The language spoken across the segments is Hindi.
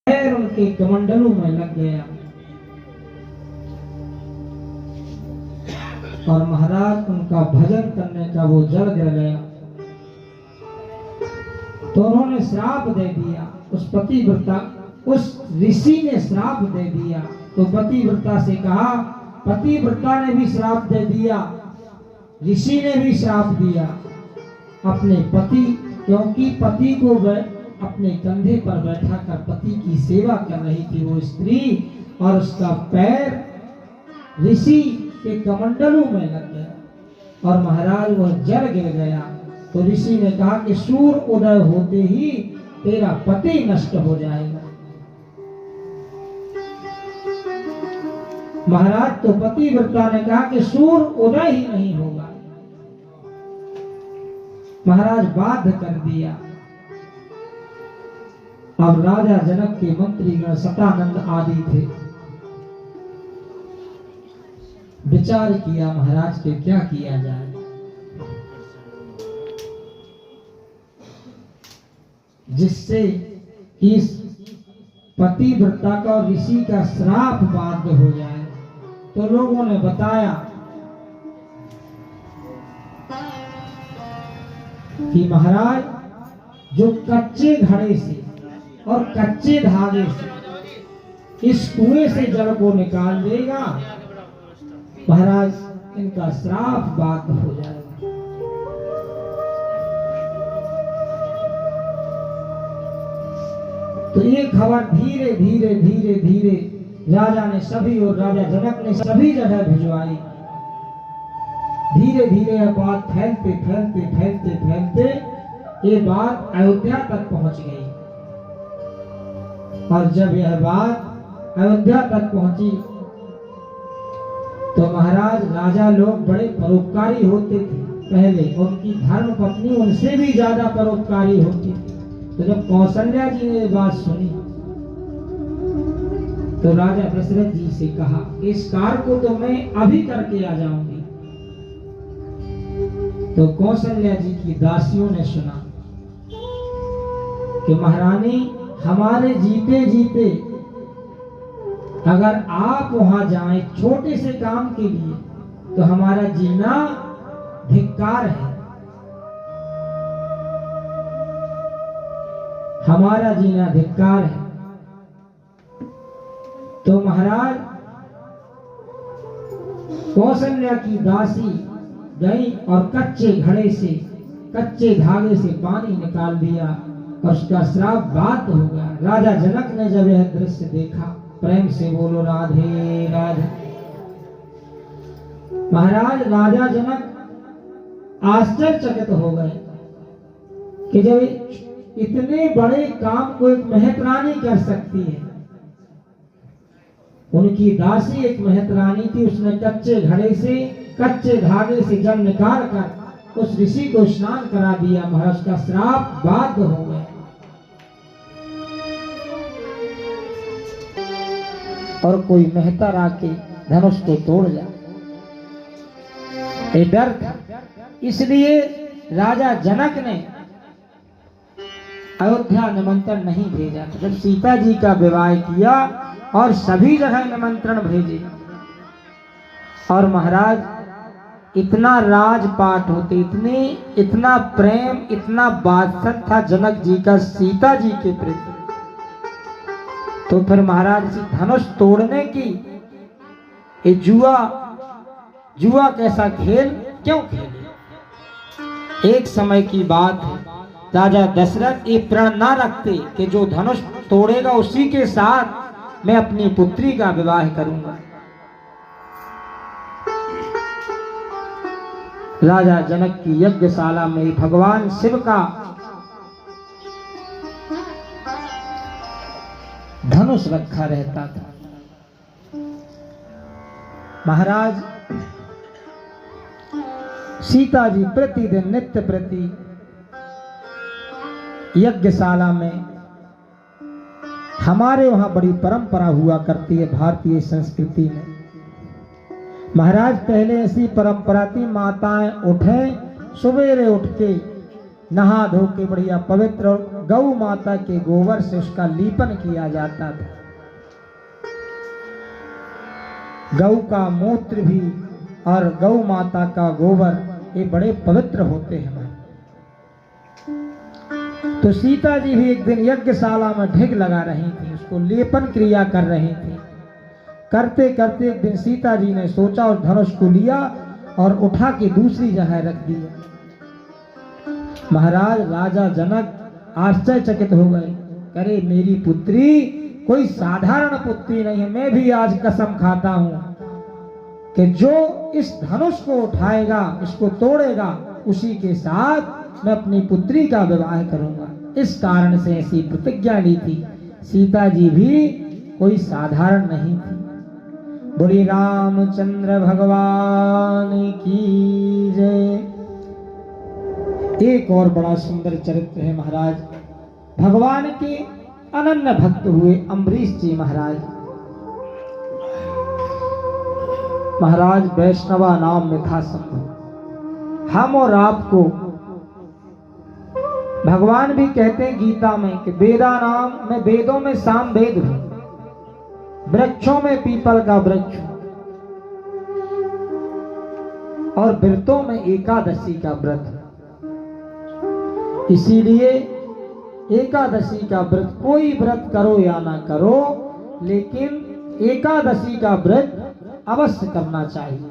पैर उनके कमंडलों में लग गया और महाराज उनका भजन करने का वो जड़ गिर गया। तो उन्होंने श्राप दे दिया उस पतिव्रता, उस ऋषि ने श्राप दे दिया। तो पतिव्रता से कहा, पतिव्रता ने भी श्राप दे दिया, ऋषि ने भी श्राप दिया अपने पति, क्योंकि पति को वह अपने कंधे पर बैठा कर पति की सेवा कर रही थी वो स्त्री, और उसका पैर ऋषि के कमंडलों में लग गया और महाराज वह जल गिर गया। तो ऋषि ने कहा कि सूर्य उदय होते ही तेरा पति नष्ट हो जाएगा। महाराज तो पतिव्रता ने कहा कि सूर्य उदय ही नहीं होगा। महाराज बाध्य कर दिया। अब राजा जनक के मंत्रीगण सतानंद आदि थे, विचार किया महाराज के क्या किया जाए। जिससे इस पतिव्रता का और ऋषि का श्राप बाध्य हो जाए। तो लोगों ने बताया कि महाराज जो कच्चे घड़े से और कच्चे धागे से इस कुएं से जल को निकाल देगा, महाराज इनका श्राप बाध्य हो जाएगा। तो ये खबर धीरे धीरे धीरे धीरे राजा ने सभी और राजा जनक ने सभी जगह भिजवाई। धीरे धीरे यह बात फैलते फैलते फैलते फैलते ये बात अयोध्या तक पहुंच गई। और जब यह बात अयोध्या तक पहुंची तो महाराज राजा लोग बड़े परोपकारी होते थे पहले, उनकी धर्म पत्नी उनसे भी ज्यादा परोपकारी होती थी। तो जब कौशल्या जी ने बात सुनी तो राजा दशरथ जी से कहा, इस कार्य को तो मैं अभी करके आ जाऊंगी। तो कौशल्या जी की दासियों ने सुना कि महारानी हमारे जीते जीते अगर आप वहां जाएं छोटे से काम के लिए तो हमारा जीना धिक्कार है, हमारा जीना धिक्कार है। तो महाराज कौशल्या की दासी गई और कच्चे घड़े से कच्चे धागे से पानी निकाल दिया और उसका श्राप बाध्य हो गया। राजा जनक ने जब यह दृश्य देखा, प्रेम से बोलो राधे राधे। महाराज राजा जनक आश्चर्यचकित हो गए कि जब इतने बड़े काम को एक महतरानी कर सकती है। उनकी दासी एक महतरानी थी, उसने कच्चे घड़े से कच्चे धागे से जल निकाल कर उस ऋषि को स्नान करा दिया। महाराज का श्राप बाध्य हो गया। और कोई मेहतर आके धनुष को तोड़ जाए, ये डर था। इसलिए राजा जनक ने अयोध्या निमंत्रण नहीं भेजा। जब सीता जी का विवाह किया और सभी जगह निमंत्रण भेजे और महाराज इतना राजपाट होते, इतना प्रेम इतना वात्सल्य था जनक जी का सीता जी के प्रति। तो फिर महाराज जी धनुष तोड़ने की ये जुआ कैसा खेल क्यों खेले। एक समय की बात है, राजा दशरथ ये प्रण ना रखते कि जो धनुष तोड़ेगा उसी के साथ मैं अपनी पुत्री का विवाह करूंगा। राजा जनक की यज्ञशाला में भगवान शिव का धनुष रखा रहता था। महाराज सीता जी प्रतिदिन नित्य प्रति यज्ञशाला में, हमारे वहां बड़ी परंपरा हुआ करती है भारतीय संस्कृति में। महाराज पहले ऐसी परंपरा थी, माताएं उठे सवेरे उठ के नहा धो के बढ़िया पवित्र गौ माता के गोबर से उसका लीपन किया जाता था। गौ का मूत्र भी और गौ माता का गोबर ये बड़े पवित्र होते हैं। तो सीता जी भी एक दिन यज्ञशाला में ढिग लगा रही थी, उसको लेपन क्रिया कर रही थी। करते करते एक दिन सीता जी ने सोचा और धनुष को लिया और उठा के दूसरी जगह रख दिया। महाराज राजा जनक आश्चर्यचकित हो गए, करे मेरी पुत्री कोई साधारण पुत्री नहीं है। मैं भी आज कसम खाता हूं कि जो इस धनुष को उठाएगा, इसको तोड़ेगा, उसी के साथ मैं अपनी पुत्री का विवाह करूंगा। इस कारण से ऐसी प्रतिज्ञा ली थी। सीता जी भी कोई साधारण नहीं थी। बोली रामचंद्र भगवान की जय। एक और बड़ा सुंदर चरित्र है महाराज। भगवान के अनन्य भक्त हुए अम्बरीश जी महाराज। महाराज वैष्णवा नाम में था संभव। हम और आपको भगवान भी कहते हैं गीता में कि वेदा नाम में, वेदों में साम वेद हूं, वृक्षों में पीपल का वृक्ष और व्रतों में एकादशी का व्रत। इसीलिए एकादशी का व्रत, कोई व्रत करो या ना करो, लेकिन एकादशी का व्रत अवश्य करना चाहिए।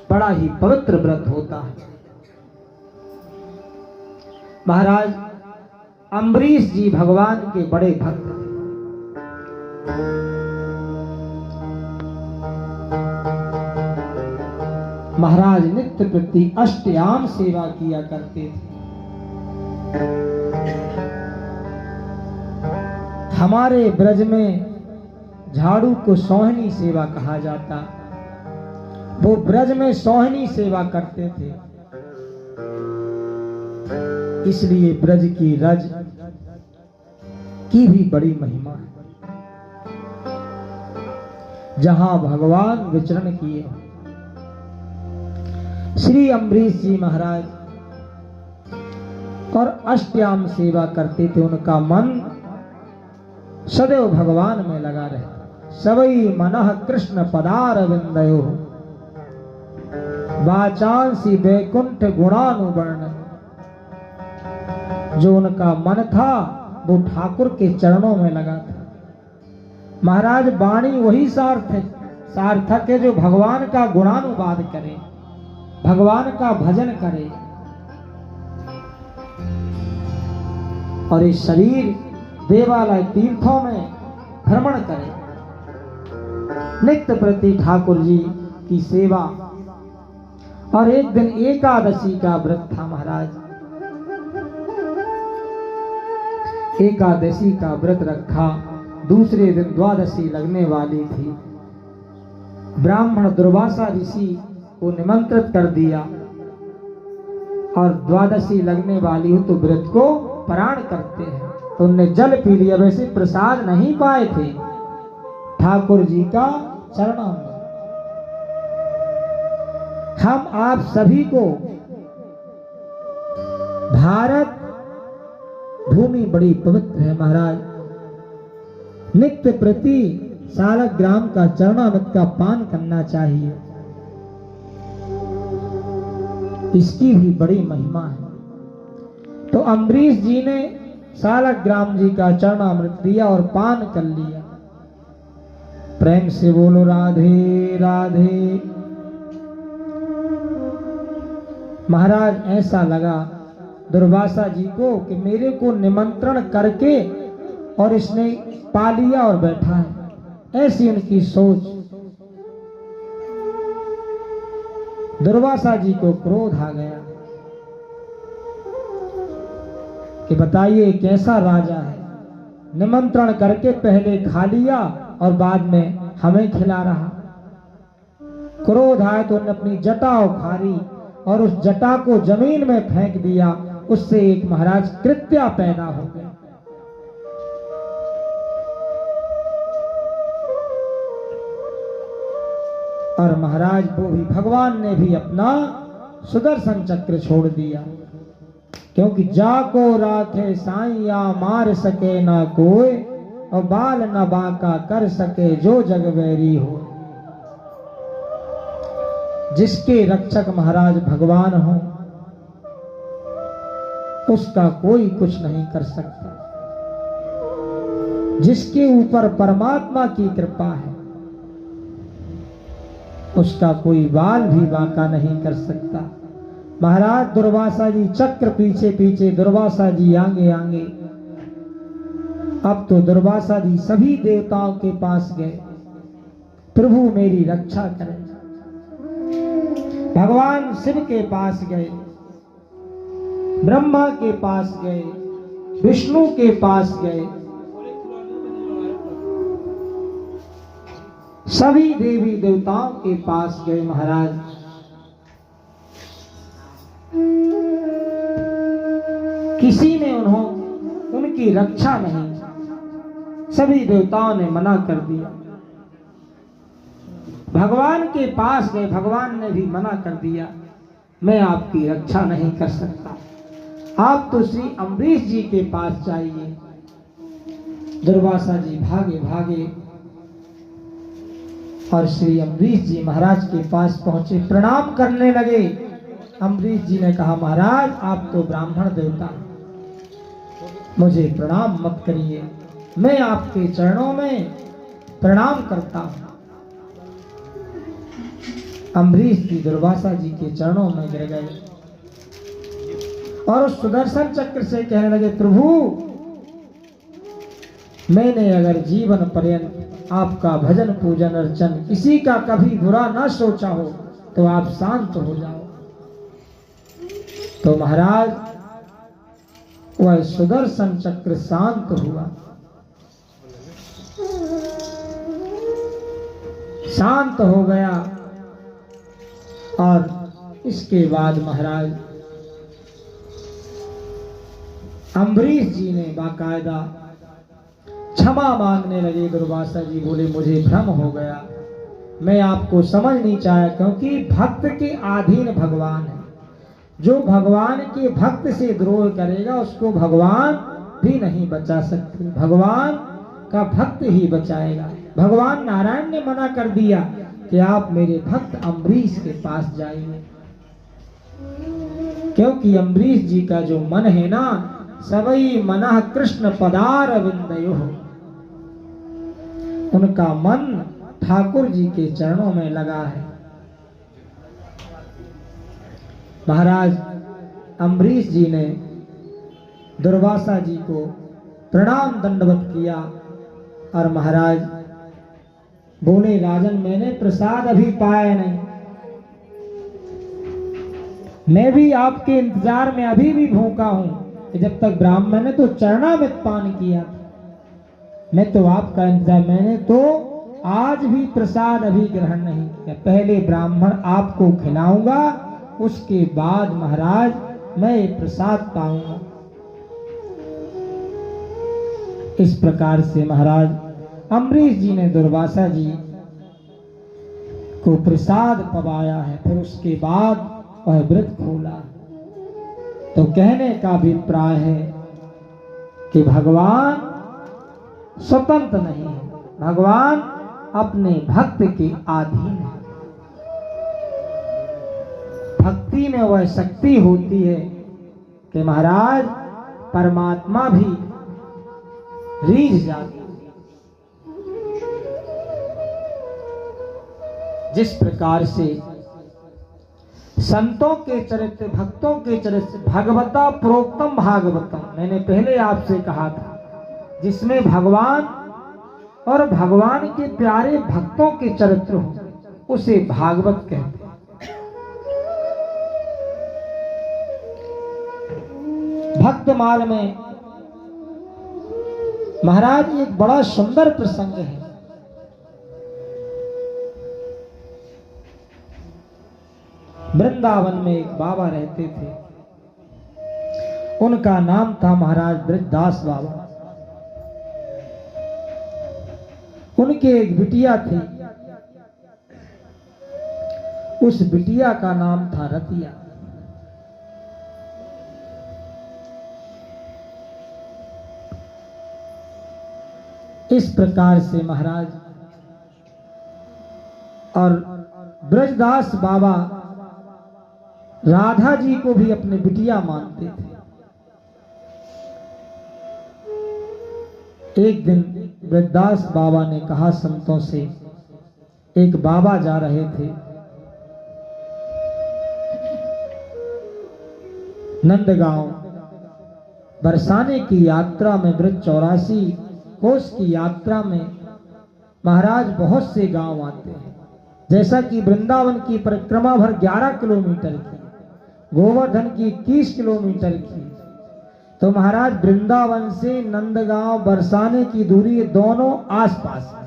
बड़ा ही पवित्र व्रत होता है। महाराज अम्बरीश जी भगवान के बड़े भक्त थे। महाराज नित्य प्रति अष्टयाम सेवा किया करते थे। हमारे ब्रज में झाड़ू को सोहनी सेवा कहा जाता। वो ब्रज में सोहनी सेवा करते थे। इसलिए ब्रज की रज की भी बड़ी महिमा है। जहां भगवान विचरण किए, श्री अम्बरीश जी महाराज और अष्टयाम सेवा करते थे। उनका मन सदैव भगवान में लगा रहता। सवई मनः कृष्ण पदारविंदयो वाचांसी वैकुंठ गुणानुवर्ण। जो उनका मन था वो ठाकुर के चरणों में लगा था। महाराज वाणी वही सार्थक है जो भगवान का गुणानुवाद करे, भगवान का भजन करे और इस शरीर देवालय तीर्थों में भ्रमण करे। नित्य प्रति ठाकुर जी की सेवा। और एक दिन एकादशी का व्रत था महाराज। एकादशी का व्रत रखा। दूसरे दिन द्वादशी लगने वाली थी। ब्राह्मण दुर्वासा ऋषि को निमंत्रित कर दिया और द्वादशी लगने वाली हो तो व्रत को पारण करते हैं। तो उनने जल पी लिया। वैसे प्रसाद नहीं पाए थे ठाकुर जी का चरणों में। हम आप सभी को भारत भूमि बड़ी पवित्र है महाराज। नित्य प्रति सालक ग्राम का चरणामृत का पान करना चाहिए। इसकी भी बड़ी महिमा है। तो अम्बरीश जी ने सालक ग्राम जी का चरणामृत लिया और पान कर लिया। प्रेम से बोलो राधे राधे। महाराज ऐसा लगा दुर्वासा जी को कि मेरे को निमंत्रण करके और इसने पा लिया और बैठा है। ऐसी उनकी सोच। दुर्वासा जी को क्रोध आ गया कि बताइए कैसा राजा है, निमंत्रण करके पहले खा लिया और बाद में हमें खिला रहा। क्रोध आया तो उन्होंने अपनी जटा उखाड़ी और उस जटा को जमीन में फेंक दिया। उससे एक महाराज कृत्या पैदा हो गया। और महाराज वो भी भगवान ने भी अपना सुदर्शन चक्र छोड़ दिया। क्योंकि जाको राखे साइया मार सके ना कोई, और बाल न बांका कर सके जो जग वैरी हो। जिसके रक्षक महाराज भगवान हो उसका कोई कुछ नहीं कर सकता। जिसके ऊपर परमात्मा की कृपा है उसका कोई बाल भी बांका नहीं कर सकता। महाराज दुर्वासा जी चक्र पीछे पीछे, दुर्वासा जी आगे आगे। अब तो दुर्वासा जी सभी देवताओं के पास गए, प्रभु मेरी रक्षा करें। भगवान शिव के पास गए, ब्रह्मा के पास गए, विष्णु के पास गए, सभी देवी देवताओं के पास गए। महाराज किसी ने उनकी रक्षा नहीं, सभी देवताओं ने मना कर दिया। भगवान के पास गए, भगवान ने भी मना कर दिया, मैं आपकी रक्षा नहीं कर सकता, आप तो श्री अम्बरीश जी के पास जाइए। दुर्वासा जी भागे भागे और श्री अम्बरीश जी महाराज के पास पहुंचे, प्रणाम करने लगे। अम्बरीश जी ने कहा, महाराज आप तो ब्राह्मण देवता, मुझे प्रणाम मत करिए, मैं आपके चरणों में प्रणाम करता हूं। अम्बरीश जी दुर्वासा जी के चरणों में गिर गए और उस सुदर्शन चक्र से कहने लगे, प्रभु मैंने अगर जीवन पर्यंत आपका भजन पूजन अर्चन किसी का कभी बुरा ना सोचा हो तो आप शांत हो जाओ। तो महाराज वह सुदर्शन चक्र शांत हुआ, शांत हो गया। और इसके बाद महाराज अम्बरीश जी ने बाकायदा क्षमा मांगने लगे। दुर्वासा जी बोले, मुझे भ्रम हो गया, मैं आपको समझ नहीं चाहा, क्योंकि भक्त के अधीन भगवान है। जो भगवान के भक्त से द्रोह करेगा उसको भगवान भी नहीं बचा सकते, भगवान का भक्त ही बचाएगा। भगवान नारायण ने मना कर दिया कि आप मेरे भक्त अम्बरीश के पास जाइए, क्योंकि अम्बरीश जी का जो मन है ना, सबई मनः कृष्ण पदारविंदयोः, उनका मन ठाकुर जी के चरणों में लगा है। महाराज अम्बरीश जी ने दुर्वासा जी को प्रणाम दंडवत किया और महाराज बोले, राजन मैंने प्रसाद अभी पाया नहीं, मैं भी आपके इंतजार में अभी भी भूखा हूं। जब तक ब्राह्मण ने तो चरणामृत पान किया, मैं तो आपका इंतजार, मैंने तो आज भी प्रसाद अभी ग्रहण नहीं किया। पहले ब्राह्मण आपको खिलाऊंगा, उसके बाद महाराज मैं ये प्रसाद पाऊंगा। इस प्रकार से महाराज अम्बरीश जी ने दुर्वासा जी को प्रसाद पवाया है। फिर उसके बाद वह व्रत खोला। तो कहने का अभिप्राय है कि भगवान स्वतंत्र नहीं है, भगवान अपने भक्त के अधीन है। भक्ति में वह शक्ति होती है कि महाराज परमात्मा भी रीझ जाती है। जिस प्रकार से संतों के चरित्र, भक्तों के चरित्र, भगवता प्रोक्तम भागवतम, मैंने पहले आपसे कहा था, जिसमें भगवान और भगवान के प्यारे भक्तों के चरित्र हो उसे भागवत कहते हैं। भक्तमाल में महाराज एक बड़ा सुंदर प्रसंग है। वृंदावन में एक बाबा रहते थे, उनका नाम था महाराज ब्रजदास बाबा। उनके एक बिटिया थी, उस बिटिया का नाम था रतिया। इस प्रकार से महाराज और ब्रजदास बाबा राधा जी को भी अपने बिटिया मानते थे। एक दिन ब्रजदास बाबा ने कहा संतों से, एक बाबा जा रहे थे नंदगांव बरसाने की यात्रा में, ब्रज 84 कोस की यात्रा में महाराज बहुत से गांव आते हैं। जैसा कि वृंदावन की परिक्रमा भर 11 किलोमीटर की, गोवर्धन की 21 किलोमीटर की, तो महाराज वृंदावन से नंदगांव बरसाने की दूरी दोनों आसपास है,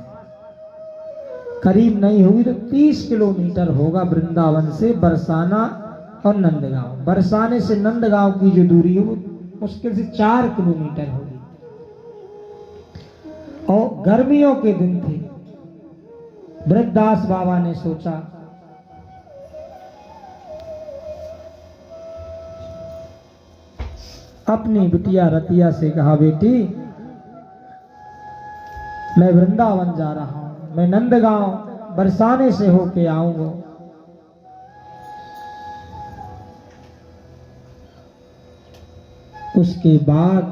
करीब नहीं होगी तो 30 किलोमीटर होगा वृंदावन से बरसाना और नंदगांव। बरसाने से नंदगांव की जो दूरी है वो मुश्किल से 4 किलोमीटर होगी। और गर्मियों के दिन थे। ब्रजदास बाबा ने सोचा अपनी बिटिया रतिया से कहा, बेटी मैं वृंदावन जा रहा हूं, मैं नंदगांव बरसाने से होके आऊंगा। उसके बाद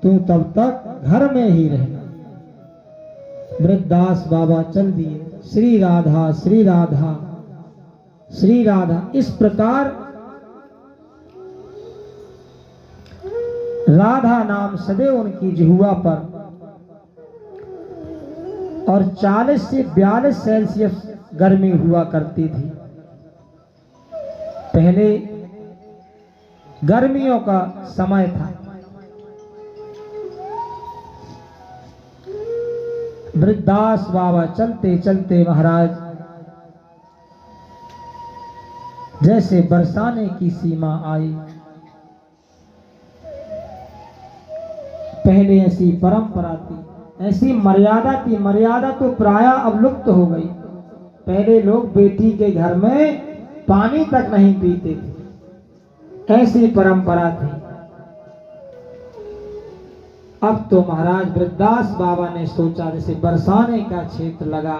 तू तब तक घर में ही रहना। ब्रजदास बाबा चल दिए। श्री राधा श्री राधा श्री राधा, इस प्रकार राधा नाम सदैव उनकी जिह्वा पर, और 40 से 42 सेल्सियस गर्मी हुआ करती थी। पहले गर्मियों का समय था। ब्रजदास बाबा चलते चलते महाराज जैसे बरसाने की सीमा आई, पहले ऐसी परंपरा थी, ऐसी मर्यादा थी, मर्यादा तो प्राय अब लुप्त हो गई। पहले लोग बेटी के घर में पानी तक नहीं पीते थे, ऐसी परंपरा थी। अब तो महाराज ब्रजदास बाबा ने सोचा जैसे बरसाने का क्षेत्र लगा,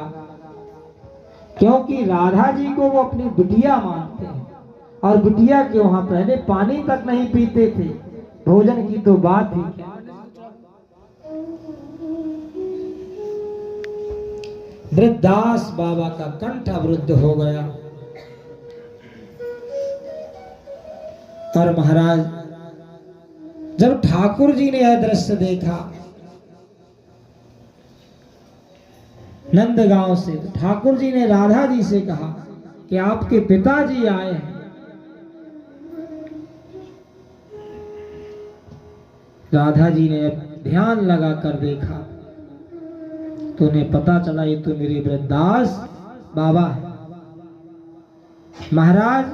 क्योंकि राधा जी को वो अपनी बिटिया मानते हैं, और बिटिया के वहां पहले पानी तक नहीं पीते थे, भोजन की तो बात ही क्या। ब्रजदास बाबा का कंठ अवरुद्ध हो गया, और महाराज जब ठाकुर जी ने यह दृश्य देखा नंदगांव से, तो ठाकुर जी ने राधा जी से कहा कि आपके पिताजी आए हैं। राधा जी ने ध्यान लगाकर देखा तो उन्हें पता चला ये तो मेरे ब्रजदास बाबा है। महाराज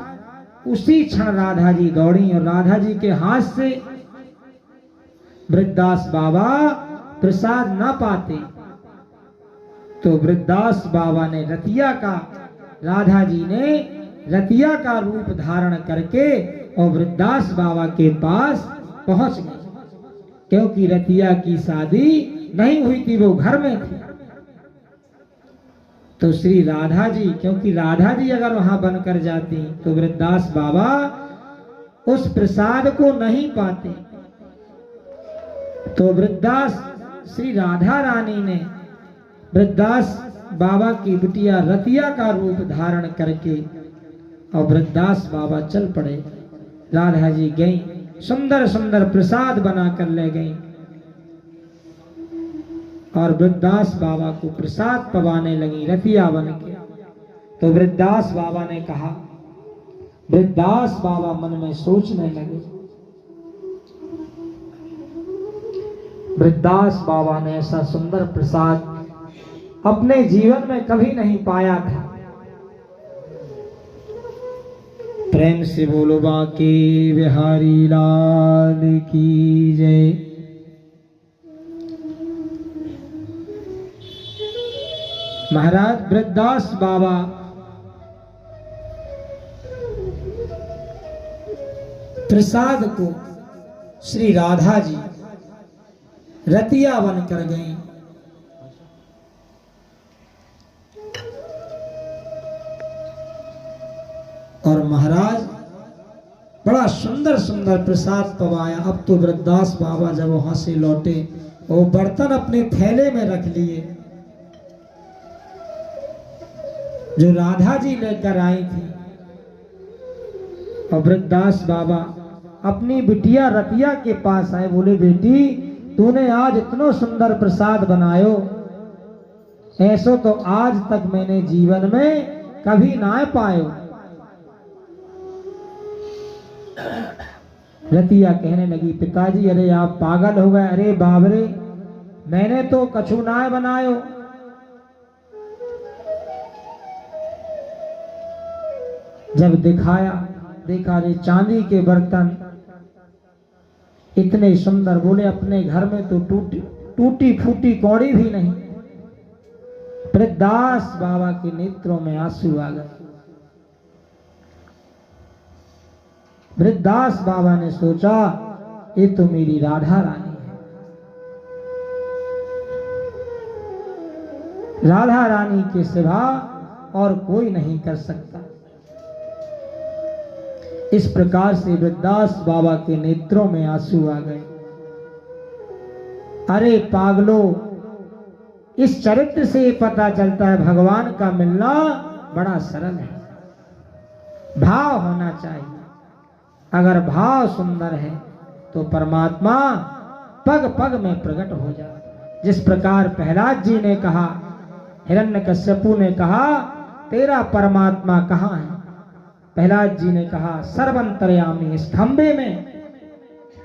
उसी क्षण राधा जी दौड़ी, और राधा जी के हाथ से ब्रजदास बाबा प्रसाद न पाते तो ब्रजदास बाबा ने रतिया का, राधा जी ने रतिया का रूप धारण करके और ब्रजदास बाबा के पास पहुंच गए, क्योंकि रतिया की शादी नहीं हुई थी, वो घर में थी। तो श्री राधा जी, क्योंकि राधा जी अगर वहां बनकर जाती तो ब्रजदास बाबा उस प्रसाद को नहीं पाते। तो ब्रजदास श्री राधा रानी ने ब्रजदास बाबा की बिटिया रतिया का रूप धारण करके और ब्रजदास बाबा चल पड़े। राधा जी गई, सुंदर सुंदर प्रसाद बनाकर ले गई, और ब्रजदास बाबा को प्रसाद पवाने लगी रतिया बन के। तो ब्रजदास बाबा ने कहा, ब्रजदास बाबा मन में सोचने लगे। ब्रजदास बाबा ने ऐसा सुंदर प्रसाद अपने जीवन में कभी नहीं पाया था। प्रेम से बोलो बांके बिहारी लाल की जय। महाराज ब्रजदास बाबा प्रसाद को श्री राधा जी रतिया बनकर गई और महाराज बड़ा सुंदर सुंदर प्रसाद पवाया। अब तो वृद्धास बाबा जब वहां से लौटे, वो बर्तन अपने थैले में रख लिए जो राधा जी लेकर आई थी। और वृद्धास बाबा अपनी बिटिया रतिया के पास आए, बोले बेटी तूने आज इतना सुंदर प्रसाद बनायो, ऐसो तो आज तक मैंने जीवन में कभी ना पायो। रतिया कहने लगी पिताजी अरे आप पागल हो गए, अरे बाबरे मैंने तो कछु ना बनायो। जब दिखाया देखा रे चांदी के बर्तन इतने सुंदर, बोले अपने घर में तो टूटी फूटी कौड़ी भी नहीं। वृद्धास बाबा के नेत्रों में आंसू आ गए। वृद्धास बाबा ने सोचा ये तो मेरी राधा रानी है, राधा रानी के सिवा और कोई नहीं कर सकता। इस प्रकार से वृद्धास बाबा के नेत्रों में आंसू आ गए। अरे पागलो, इस चरित्र से पता चलता है भगवान का मिलना बड़ा सरल है। भाव होना चाहिए, अगर भाव सुंदर है तो परमात्मा पग पग में प्रकट हो जाए। जिस प्रकार प्रहलाद जी ने कहा, हिरण्यकश्यपु ने कहा तेरा परमात्मा कहाँ है, प्रहलाद जी ने कहा सर्वंतर्यामी, इस खंबे में,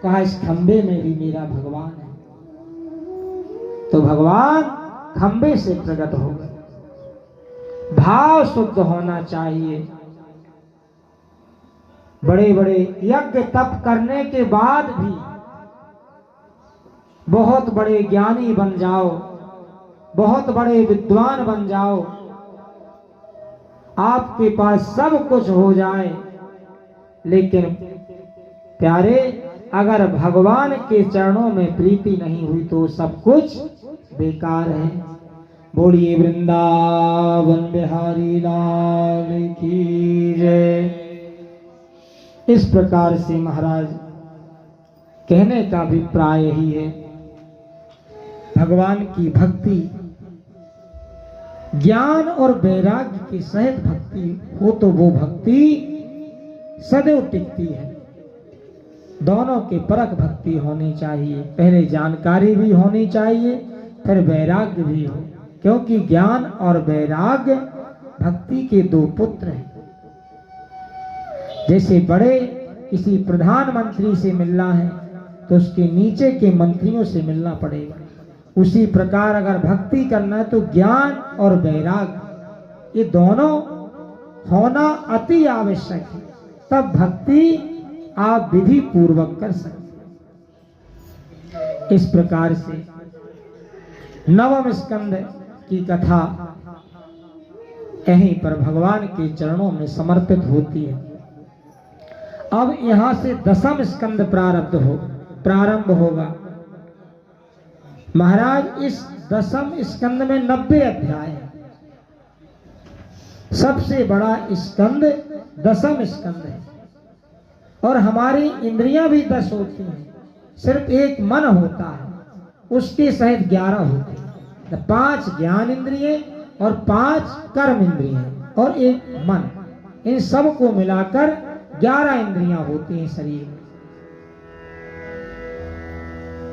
कहा इस खंबे में भी मेरा भगवान है। तो भगवान खंबे से प्रकट हो गए। भाव शुद्ध होना चाहिए। बड़े बड़े यज्ञ तप करने के बाद भी बहुत बड़े ज्ञानी बन जाओ, बहुत बड़े विद्वान बन जाओ, आपके पास सब कुछ हो जाए, लेकिन प्यारे अगर भगवान के चरणों में प्रीति नहीं हुई तो सब कुछ बेकार है। बोलिए वृंदावन बिहारी लाल की जय। इस प्रकार से महाराज कहने का अभिप्राय यही है, भगवान की भक्ति ज्ञान और वैराग्य की सहित भक्ति हो तो वो भक्ति सदैव टिकती है। दोनों के परख भक्ति होनी चाहिए, पहले जानकारी भी होनी चाहिए फिर वैराग्य भी हो, क्योंकि ज्ञान और वैराग्य भक्ति के दो पुत्र हैं। जैसे बड़े किसी प्रधानमंत्री से मिलना है तो उसके नीचे के मंत्रियों से मिलना पड़ेगा, उसी प्रकार अगर भक्ति करना है तो ज्ञान और वैराग्य ये दोनों होना अति आवश्यक है, तब भक्ति आप विधि पूर्वक कर सकते। इस प्रकार से नवम स्कंद की कथा यहीं पर भगवान के चरणों में समर्पित होती है। अब यहां से दसम स्कंद प्रारंभ होगा। महाराज इस दसम स्कंद में 90 अध्याय है। सबसे बड़ा स्कंद दसम स्कंद है और हमारी इंद्रियां भी 10 होती हैं, सिर्फ एक मन होता है, उसके सहित 11 होते हैं। 5 ज्ञान इंद्रिय और 5 कर्म इंद्रिय और एक मन, इन सब को मिलाकर 11 इंद्रियां होती हैं शरीर में।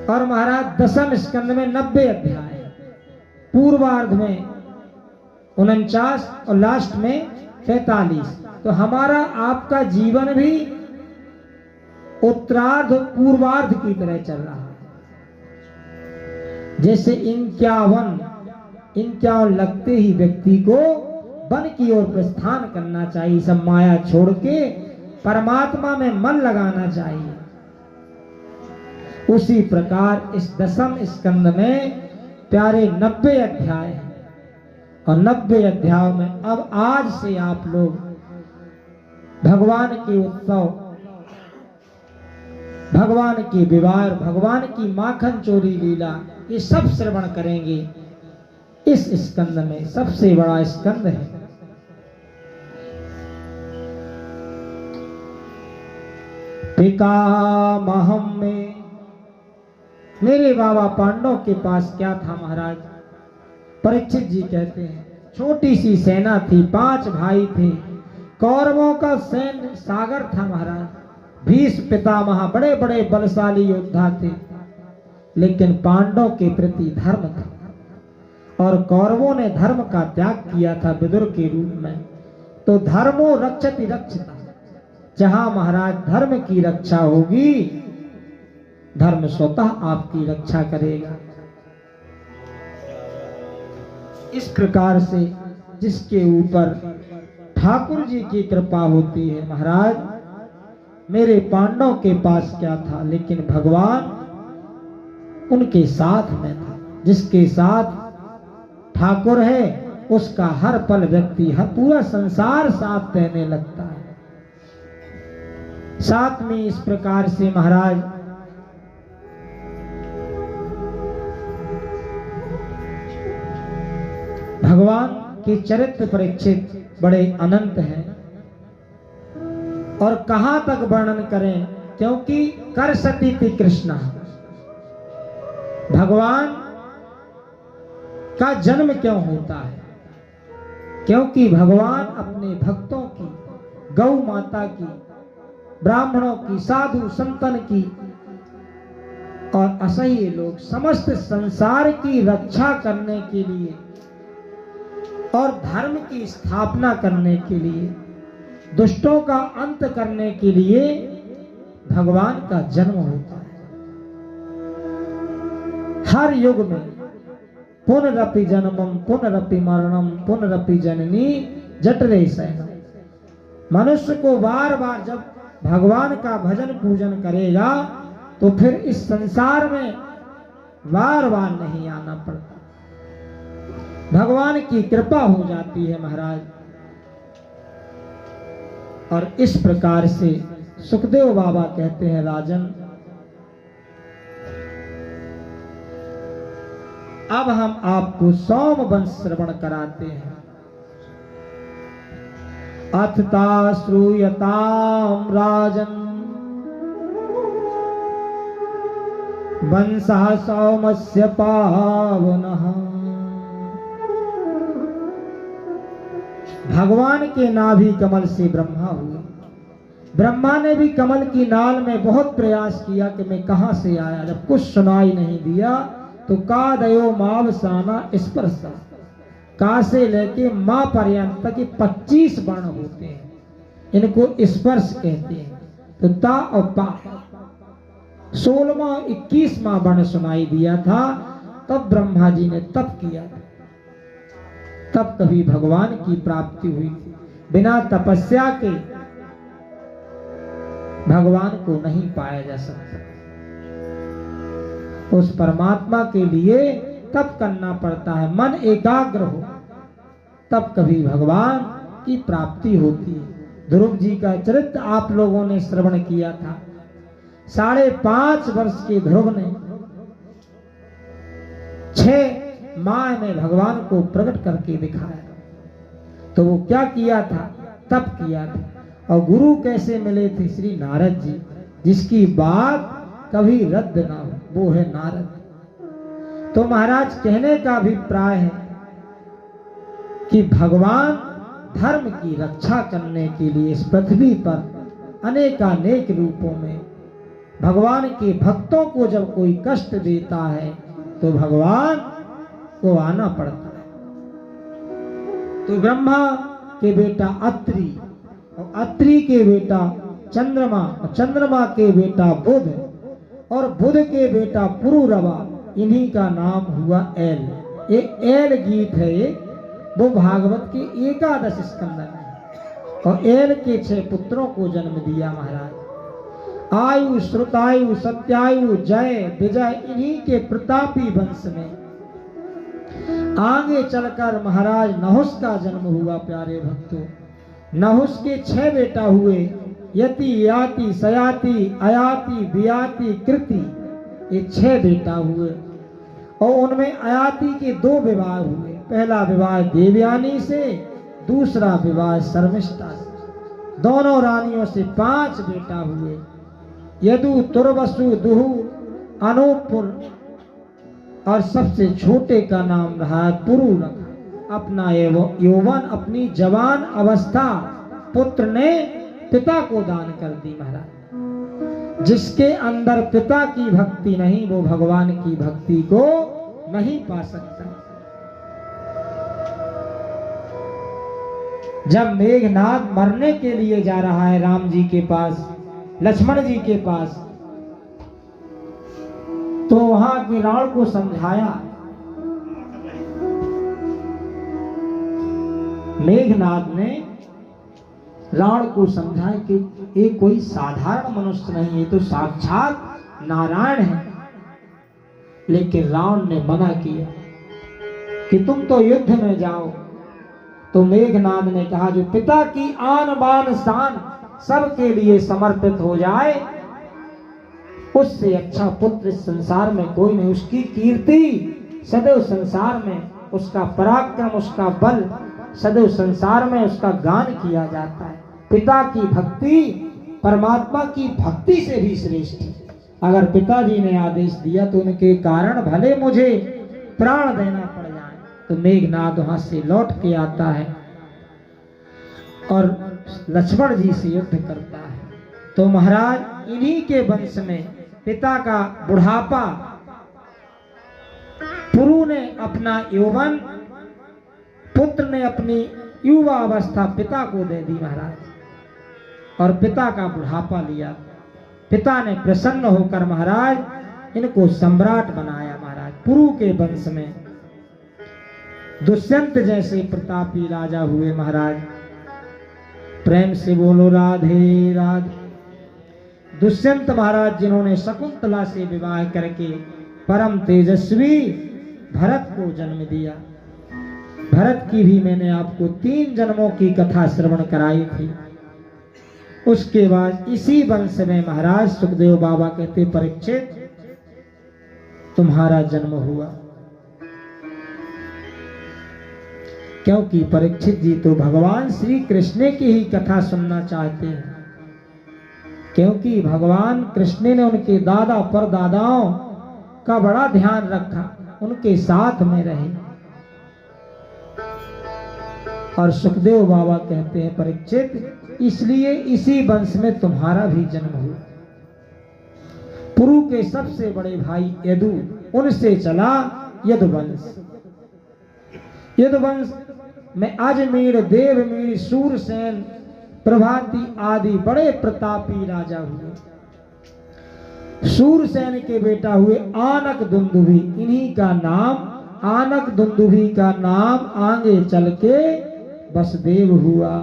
और महाराज दसम स्कंद में 90 अध्याय, पूर्वार्ध में 49 और लास्ट में 43। तो हमारा आपका जीवन भी उत्तरार्ध पूर्वार्ध की तरह चल रहा है। जैसे 51 लगते ही व्यक्ति को वन की ओर प्रस्थान करना चाहिए, सब माया छोड़ के परमात्मा में मन लगाना चाहिए। उसी प्रकार इस दसम स्कंद में प्यारे 90 अध्याय हैं और 90 अध्याय में अब आज से आप लोग भगवान के उत्सव, भगवान की विवाह, भगवान की माखन चोरी लीला, ये सब श्रवण करेंगे। इस स्कंद में सबसे बड़ा स्कंद है। पितामहम में, मेरे बाबा पांडव के पास क्या था महाराज? परीक्षित जी कहते हैं छोटी सी सेना थी, 5 भाई थे, कौरवों का सैन्य सागर था महाराज। भीष्म पितामह बड़े बड़े बलशाली योद्धा थे, लेकिन पांडव के प्रति धर्म था, और कौरवों ने धर्म का त्याग किया था विदुर के रूप में। तो धर्मो रक्षति रक्षिता, जहां महाराज धर्म की रक्षा होगी, धर्म स्वतः आपकी रक्षा करेगा। इस प्रकार से जिसके ऊपर ठाकुर जी की कृपा होती है महाराज, मेरे पांडव के पास क्या था, लेकिन भगवान उनके साथ में था। जिसके साथ ठाकुर है उसका हर पल व्यक्ति, हर पूरा संसार साथ रहने लगता है। साथ में इस प्रकार से महाराज भगवान के चरित्र परीक्षित बड़े अनंत हैं, और कहां तक वर्णन करें, क्योंकि कर सती कृष्ण, भगवान का जन्म क्यों होता है? क्योंकि भगवान अपने भक्तों की, गौ माता की, ब्राह्मणों की, साधु संतन की और असह्य लोग समस्त संसार की रक्षा करने के लिए और धर्म की स्थापना करने के लिए, दुष्टों का अंत करने के लिए भगवान का जन्म होता है। हर युग में पुनरपि जन्मम पुनरपि मरणम पुनरपि जननी जठरे शयनम, मनुष्य को बार बार जब भगवान का भजन पूजन करेगा तो फिर इस संसार में बार बार नहीं आना पड़ता, भगवान की कृपा हो जाती है महाराज। और इस प्रकार से सुखदेव बाबा कहते हैं, राजन अब हम आपको सोमवंश श्रवण कराते हैं। अथता श्रूयताम राजन वंशः सौमस्य पावनः। भगवान के नाभि कमल से ब्रह्मा हुए। ब्रह्मा ने भी कमल की नाल में बहुत प्रयास किया कि मैं कहां से आया। जब कुछ सुनाई नहीं दिया तो का दयो मावसाना स्पर्श, का से लेके मां पर्यंत तक 25 वर्ण होते हैं, इनको स्पर्श कहते हैं। तो ता और पा 16वां 21वां वर्ण सुनाई दिया था, तब ब्रह्मा जी ने तप किया था, तब कभी भगवान की प्राप्ति हुई थी। बिना तपस्या के भगवान को नहीं पाया जा सकता। उस परमात्मा के लिए तप करना पड़ता है, मन एकाग्र हो तब कभी भगवान की प्राप्ति होती है। ध्रुव जी का चरित्र आप लोगों ने श्रवण किया था। 5.5 वर्ष के ध्रुव ने 6 माह में भगवान को प्रकट करके दिखाया। तो वो क्या किया था? तप किया था। और गुरु कैसे मिले थे? श्री नारद जी, जिसकी बात कभी रद्द ना हो, वो है नारद। तो महाराज कहने का अभिप्राय है कि भगवान धर्म की रक्षा करने के लिए इस पृथ्वी पर अनेकानेक रूपों में, भगवान के भक्तों को जब कोई कष्ट देता है तो भगवान को आना पड़ता है। तो ब्रह्मा के बेटा अत्रि, और अत्रि के बेटा चंद्रमा, और चंद्रमा के बेटा बुध, और बुध के बेटा पुरुरवा, इन्हीं का नाम हुआ एल। एक एल गीत है ये, वो भागवत के 11 स्कंद में। और एल के 6 पुत्रों को जन्म दिया महाराज। आयु, श्रुतायु, सत्यायु, जय, विजय, इन्हीं के प्रतापी वंश में आगे चलकर महाराज नहुस का जन्म हुआ। प्यारे भक्तों, नहुस के 6 बेटा हुए, यति, याति, सयाति, अयाति, बियाति, कृति, ये 6 बेटा हुए। और उनमें अयाति के 2 विवाह हुए। पहला विवाह देवयानी से, दूसरा विवाह शर्मिष्ठा से। दोनों रानियों से 5 बेटा हुए। यदु तुर्वसु दुहु अनूपुर, और सबसे छोटे का नाम रहा है पुरु रखा। अपना यौवन, अपनी जवान अवस्था पुत्र ने पिता को दान कर दी महाराज। जिसके अंदर पिता की भक्ति नहीं, वो भगवान की भक्ति को नहीं पा सकता। जब मेघनाद मरने के लिए जा रहा है राम जी के पास, लक्ष्मण जी के पास, तो वहां के रावण को समझाया। मेघनाद ने रावण को समझाया कि ये कोई साधारण मनुष्य नहीं, ये तो साक्षात नारायण है। लेकिन रावण ने मना किया कि तुम तो युद्ध में जाओ। तो मेघनाद ने कहा, जो पिता की आन बान शान सबके लिए समर्पित हो जाए, उससे अच्छा पुत्र इस संसार में कोई नहीं। उसकी कीर्ति सदैव संसार में, उसका पराक्रम, उसका बल सदैव संसार में उसका गान किया जाता है। पिता की भक्ति परमात्मा की भक्ति से भी श्रेष्ठ है। अगर पिताजी ने आदेश दिया तो उनके कारण भले मुझे प्राण देना पड़ जाए। तो मेघनाद वहां से लौट के आता है और लक्ष्मण जी से युद्ध करता है। तो महाराज इन्हीं के वंश में पिता का बुढ़ापा, पुरु ने अपना यौवन, पुत्र ने अपनी युवा अवस्था पिता को दे दी महाराज, और पिता का बुढ़ापा लिया। पिता ने प्रसन्न होकर महाराज इनको सम्राट बनाया। महाराज पुरु के वंश में दुष्यंत जैसे प्रतापी राजा हुए महाराज। प्रेम से बोलो राधे राधे। दुष्यंत महाराज जिन्होंने शकुंतला से विवाह करके परम तेजस्वी भरत को जन्म दिया। भरत की भी मैंने आपको 3 जन्मों की कथा श्रवण कराई थी। उसके बाद इसी वंश में महाराज सुखदेव बाबा कहते, परीक्षित तुम्हारा जन्म हुआ। क्योंकि परीक्षित जी तो भगवान श्री कृष्ण की ही कथा सुनना चाहते हैं। क्योंकि भगवान कृष्ण ने उनके दादा परदादाओं का बड़ा ध्यान रखा, उनके साथ में रहे। और सुखदेव बाबा कहते हैं, परीक्षित इसलिए इसी वंश में तुम्हारा भी जन्म हुआ। पुरु के सबसे बड़े भाई यदु, उनसे चला यदुवंश। यदुवंश में अजमेर, देवमीर, सूरसेन, प्रभाती आदि बड़े प्रतापी राजा हुए। सूरसेन के बेटा हुए आनक दुंदुभी। इन्हीं का नाम, आनक दुंदुभी का नाम आगे चल के वसुदेव हुआ।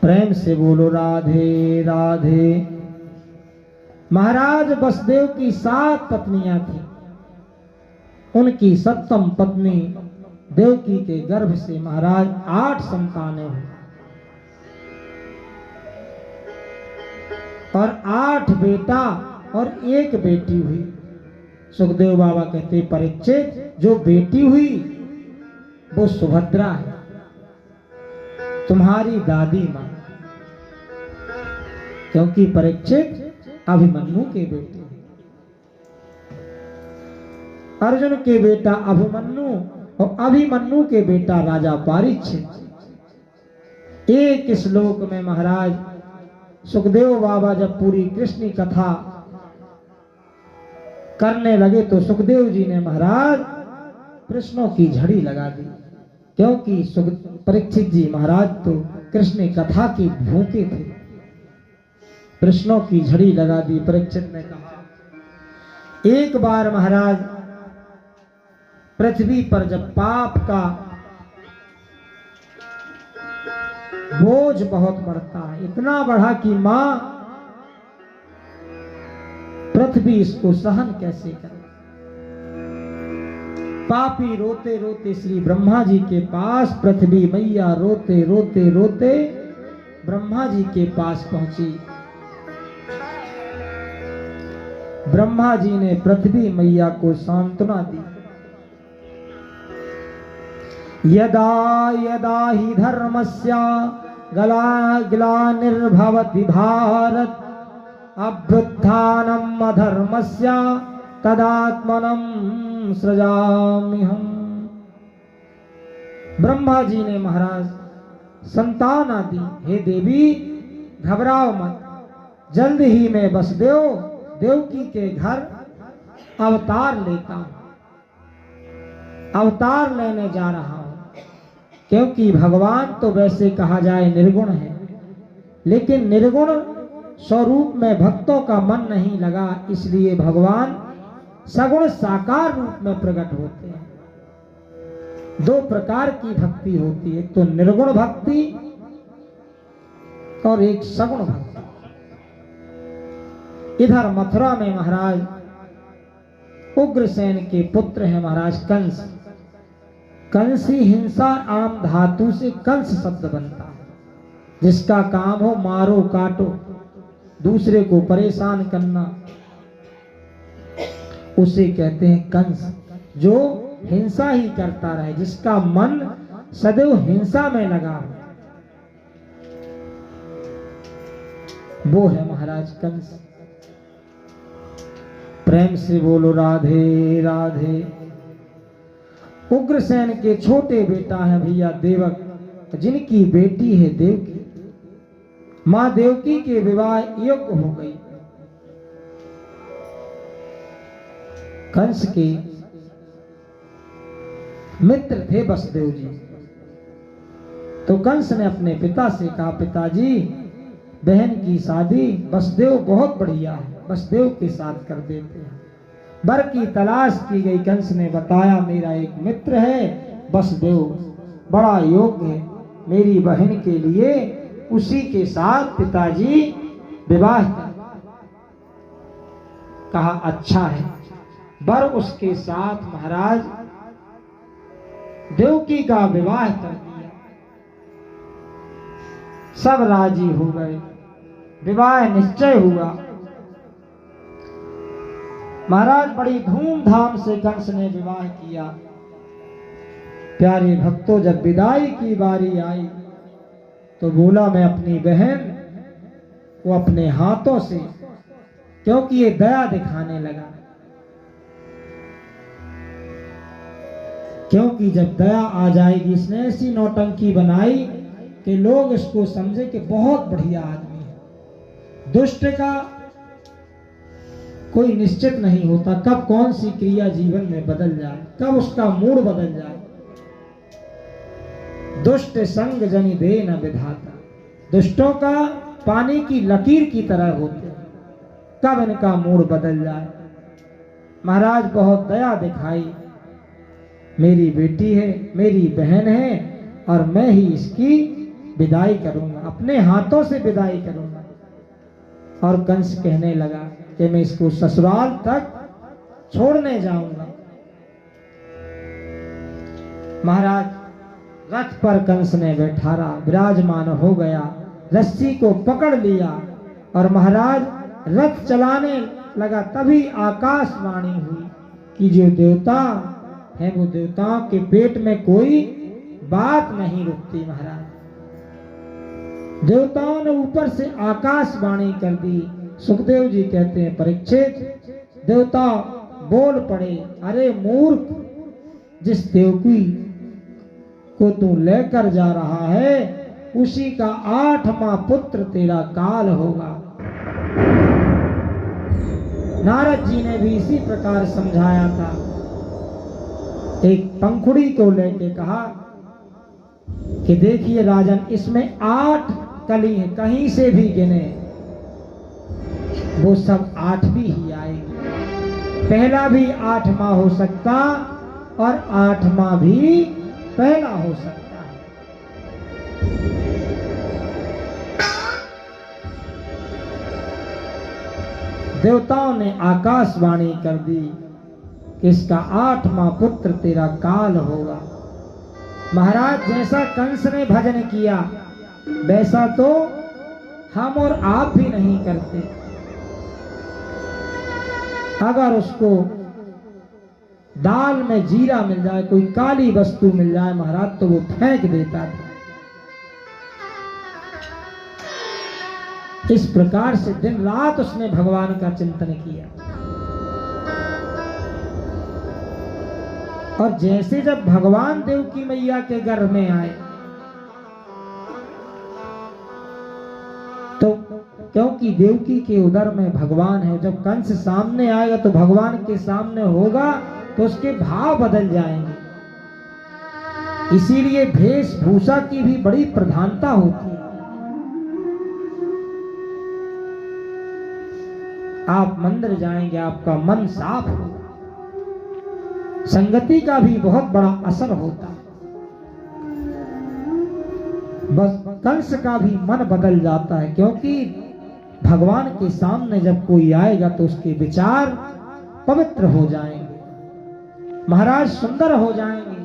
प्रेम से बोलो राधे राधे। महाराज वसुदेव की 7 पत्नियां थी। उनकी 7वीं पत्नी देवकी के गर्भ से महाराज 8 संतानें हुई और 8 बेटा और 1 बेटी हुई। सुखदेव बाबा कहते, परीक्षित जो बेटी हुई वो सुभद्रा है, तुम्हारी दादी मां। क्योंकि परीक्षित अभिमन्यु के बेटे, अर्जुन के बेटा अभिमन्यु और अभिमन्यु के बेटा राजा परीक्षित। एक श्लोक में महाराज सुखदेव बाबा जब पूरी कृष्ण कथा करने लगे तो सुखदेव जी ने महाराज प्रश्नों की झड़ी लगा दी। क्योंकि परीक्षित जी महाराज तो कृष्ण कथा की भूखे थे। प्रश्नों की झड़ी लगा दी। परीक्षित ने कहा, एक बार महाराज पृथ्वी पर जब पाप का बोझ बहुत बढ़ता है, इतना बढ़ा कि मां पृथ्वी इसको सहन कैसे करे। पापी रोते रोते श्री ब्रह्मा जी के पास, पृथ्वी मैया रोते रोते रोते ब्रह्मा जी के पास पहुंची। ब्रह्मा जी ने पृथ्वी मैया को सांत्वना दी। यदा यदा हि धर्मस्य ग्लानिर्भवति भारत अभ्युत्थानम् अधर्मस्य तदात्मनं सृजाम्यहम्। ब्रह्मा जी ने महाराज संतान आदि, हे देवी घबराओ मत, जल्द ही मैं वसुदेव देवकी के घर अवतार लेता हूं, अवतार लेने जा रहा हूं। क्योंकि भगवान तो वैसे कहा जाए निर्गुण है, लेकिन निर्गुण स्वरूप में भक्तों का मन नहीं लगा, इसलिए भगवान सगुण साकार रूप में प्रकट होते हैं। दो प्रकार की भक्ति होती है, एक तो निर्गुण भक्ति और एक सगुण भक्ति। इधर मथुरा में महाराज उग्रसेन के पुत्र हैं महाराज कंस। कंसी हिंसा आम धातु से कंस शब्द बनता है, जिसका काम हो मारो काटो, दूसरे को परेशान करना, उसे कहते हैं कंस। जो हिंसा ही करता रहे, जिसका मन सदैव हिंसा में लगा हो, वो है महाराज कंस। प्रेम से बोलो राधे राधे। उग्रसेन के छोटे बेटा है भैया देवक, जिनकी बेटी है देवकी। मां देवकी के विवाह योग्य हो गई। कंस के मित्र थे वसुदेव जी, तो कंस ने अपने पिता से कहा, पिताजी बहन की शादी वसुदेव बहुत बढ़िया है, वसुदेव के साथ कर देते हैं। वर की तलाश की गई। कंस ने बताया, मेरा एक मित्र है वसुदेव, बड़ा योग्य है मेरी बहन के लिए, उसी के साथ पिताजी विवाह कर। कहा अच्छा है। वर उसके साथ महाराज देवकी का विवाह कर दिया। सब राजी हो गए, विवाह निश्चय हुआ। महाराज बड़ी धूमधाम से कंस ने विवाह किया। प्यारे भक्तों, जब विदाई की बारी आई तो बोला, मैं अपनी बहन वो अपने हाथों से, क्योंकि ये दया दिखाने लगा, क्योंकि जब दया आ जाएगी, इसने ऐसी नौटंकी बनाई कि लोग इसको समझे कि बहुत बढ़िया आदमी है। दुष्ट का कोई निश्चित नहीं होता, कब कौन सी क्रिया जीवन में बदल जाए, कब उसका मूड बदल जाए। दुष्ट संग जनि दे न विधाता। दुष्टों का पानी की लकीर की तरह होते हैं, कब इनका मूड बदल जाए। महाराज बहुत दया दिखाई, मेरी बेटी है, मेरी बहन है, और मैं ही इसकी विदाई करूंगा, अपने हाथों से विदाई करूंगा। और कंस कहने लगा कि मैं इसको ससुराल तक छोड़ने जाऊंगा। महाराज रथ पर कंस ने बैठारा, विराजमान हो गया, रस्सी को पकड़ लिया और महाराज रथ चलाने लगा। तभी आकाशवाणी हुई कि जो देवता है वो देवताओं के पेट में कोई बात नहीं रुकती। महाराज देवताओं ने ऊपर से आकाशवाणी कर दी। सुखदेव जी कहते हैं, परीक्षित, देवता बोल पड़े, अरे मूर्ख, जिस देवकी को तू लेकर जा रहा है उसी का 8वां पुत्र तेरा काल होगा। नारद जी ने भी इसी प्रकार समझाया था। एक पंखुड़ी को लेके कहा कि देखिए राजन, इसमें 8 कली है, कहीं से भी गिने वो सब 8वीं ही आएगी। पहला भी 8वां हो सकता और 8वां भी पहला हो सकता है। देवताओं ने आकाशवाणी कर दी कि इसका 8वां पुत्र तेरा काल होगा। महाराज जैसा कंस ने भजन किया वैसा तो हम और आप भी नहीं करते। अगर उसको दाल में जीरा मिल जाए, कोई काली वस्तु मिल जाए महाराज, तो वो फेंक देता था। इस प्रकार से दिन रात उसने भगवान का चिंतन किया। और जैसे जब भगवान देवकी मैया के गर्भ में आए तो क्योंकि देवकी के उदर में भगवान है, जब कंस सामने आएगा तो भगवान के सामने होगा तो उसके भाव बदल जाएंगे। इसीलिए वेशभूषा की भी बड़ी प्रधानता होती है। आप मंदिर जाएंगे, आपका मन साफ होगा, संगति का भी बहुत बड़ा असर होता है। बस कंस का भी मन बदल जाता है, क्योंकि भगवान के सामने जब कोई आएगा तो उसके विचार पवित्र हो जाएंगे, महाराज सुंदर हो जाएंगे।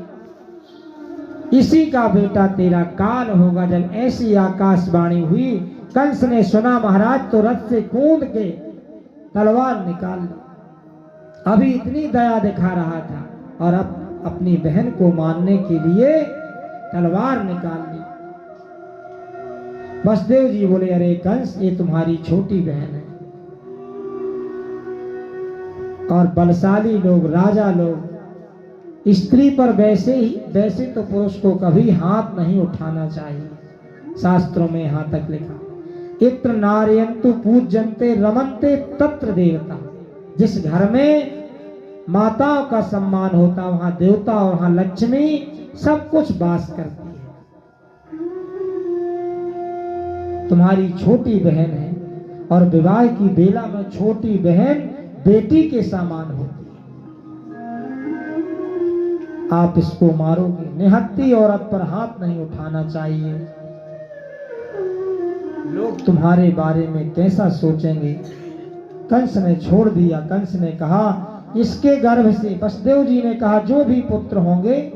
इसी का बेटा तेरा काल होगा। जब ऐसी आकाशवाणी हुई, कंस ने सुना महाराज तो रथ से कूद के तलवार निकाल ली। अभी इतनी दया दिखा रहा था और अब अपनी बहन को मारने के लिए तलवार निकाल ली। वसुदेव जी बोले, अरे कंस, ये तुम्हारी छोटी बहन है। और बलशाली लोग, राजा लोग स्त्री पर वैसे तो पुरुष को कभी हाथ नहीं उठाना चाहिए, शास्त्रों में यहां तक लिखा, इत्र नारयन्तु पूज्यन्ते रमन्ते तत्र देवता। जिस घर में माताओं का सम्मान होता वहां देवता और वहां लक्ष्मी सब कुछ वास करती है। तुम्हारी छोटी बहन है और विवाह की बेला में छोटी बहन बेटी के समान होती है। आप इसको मारोगे, निहत्ती औरत पर हाथ नहीं उठाना चाहिए। लोग तुम्हारे बारे में कैसा सोचेंगे। कंस ने छोड़ दिया। कंस ने कहा, इसके गर्भ से, वसुदेव जी ने कहा, जो भी पुत्र होंगे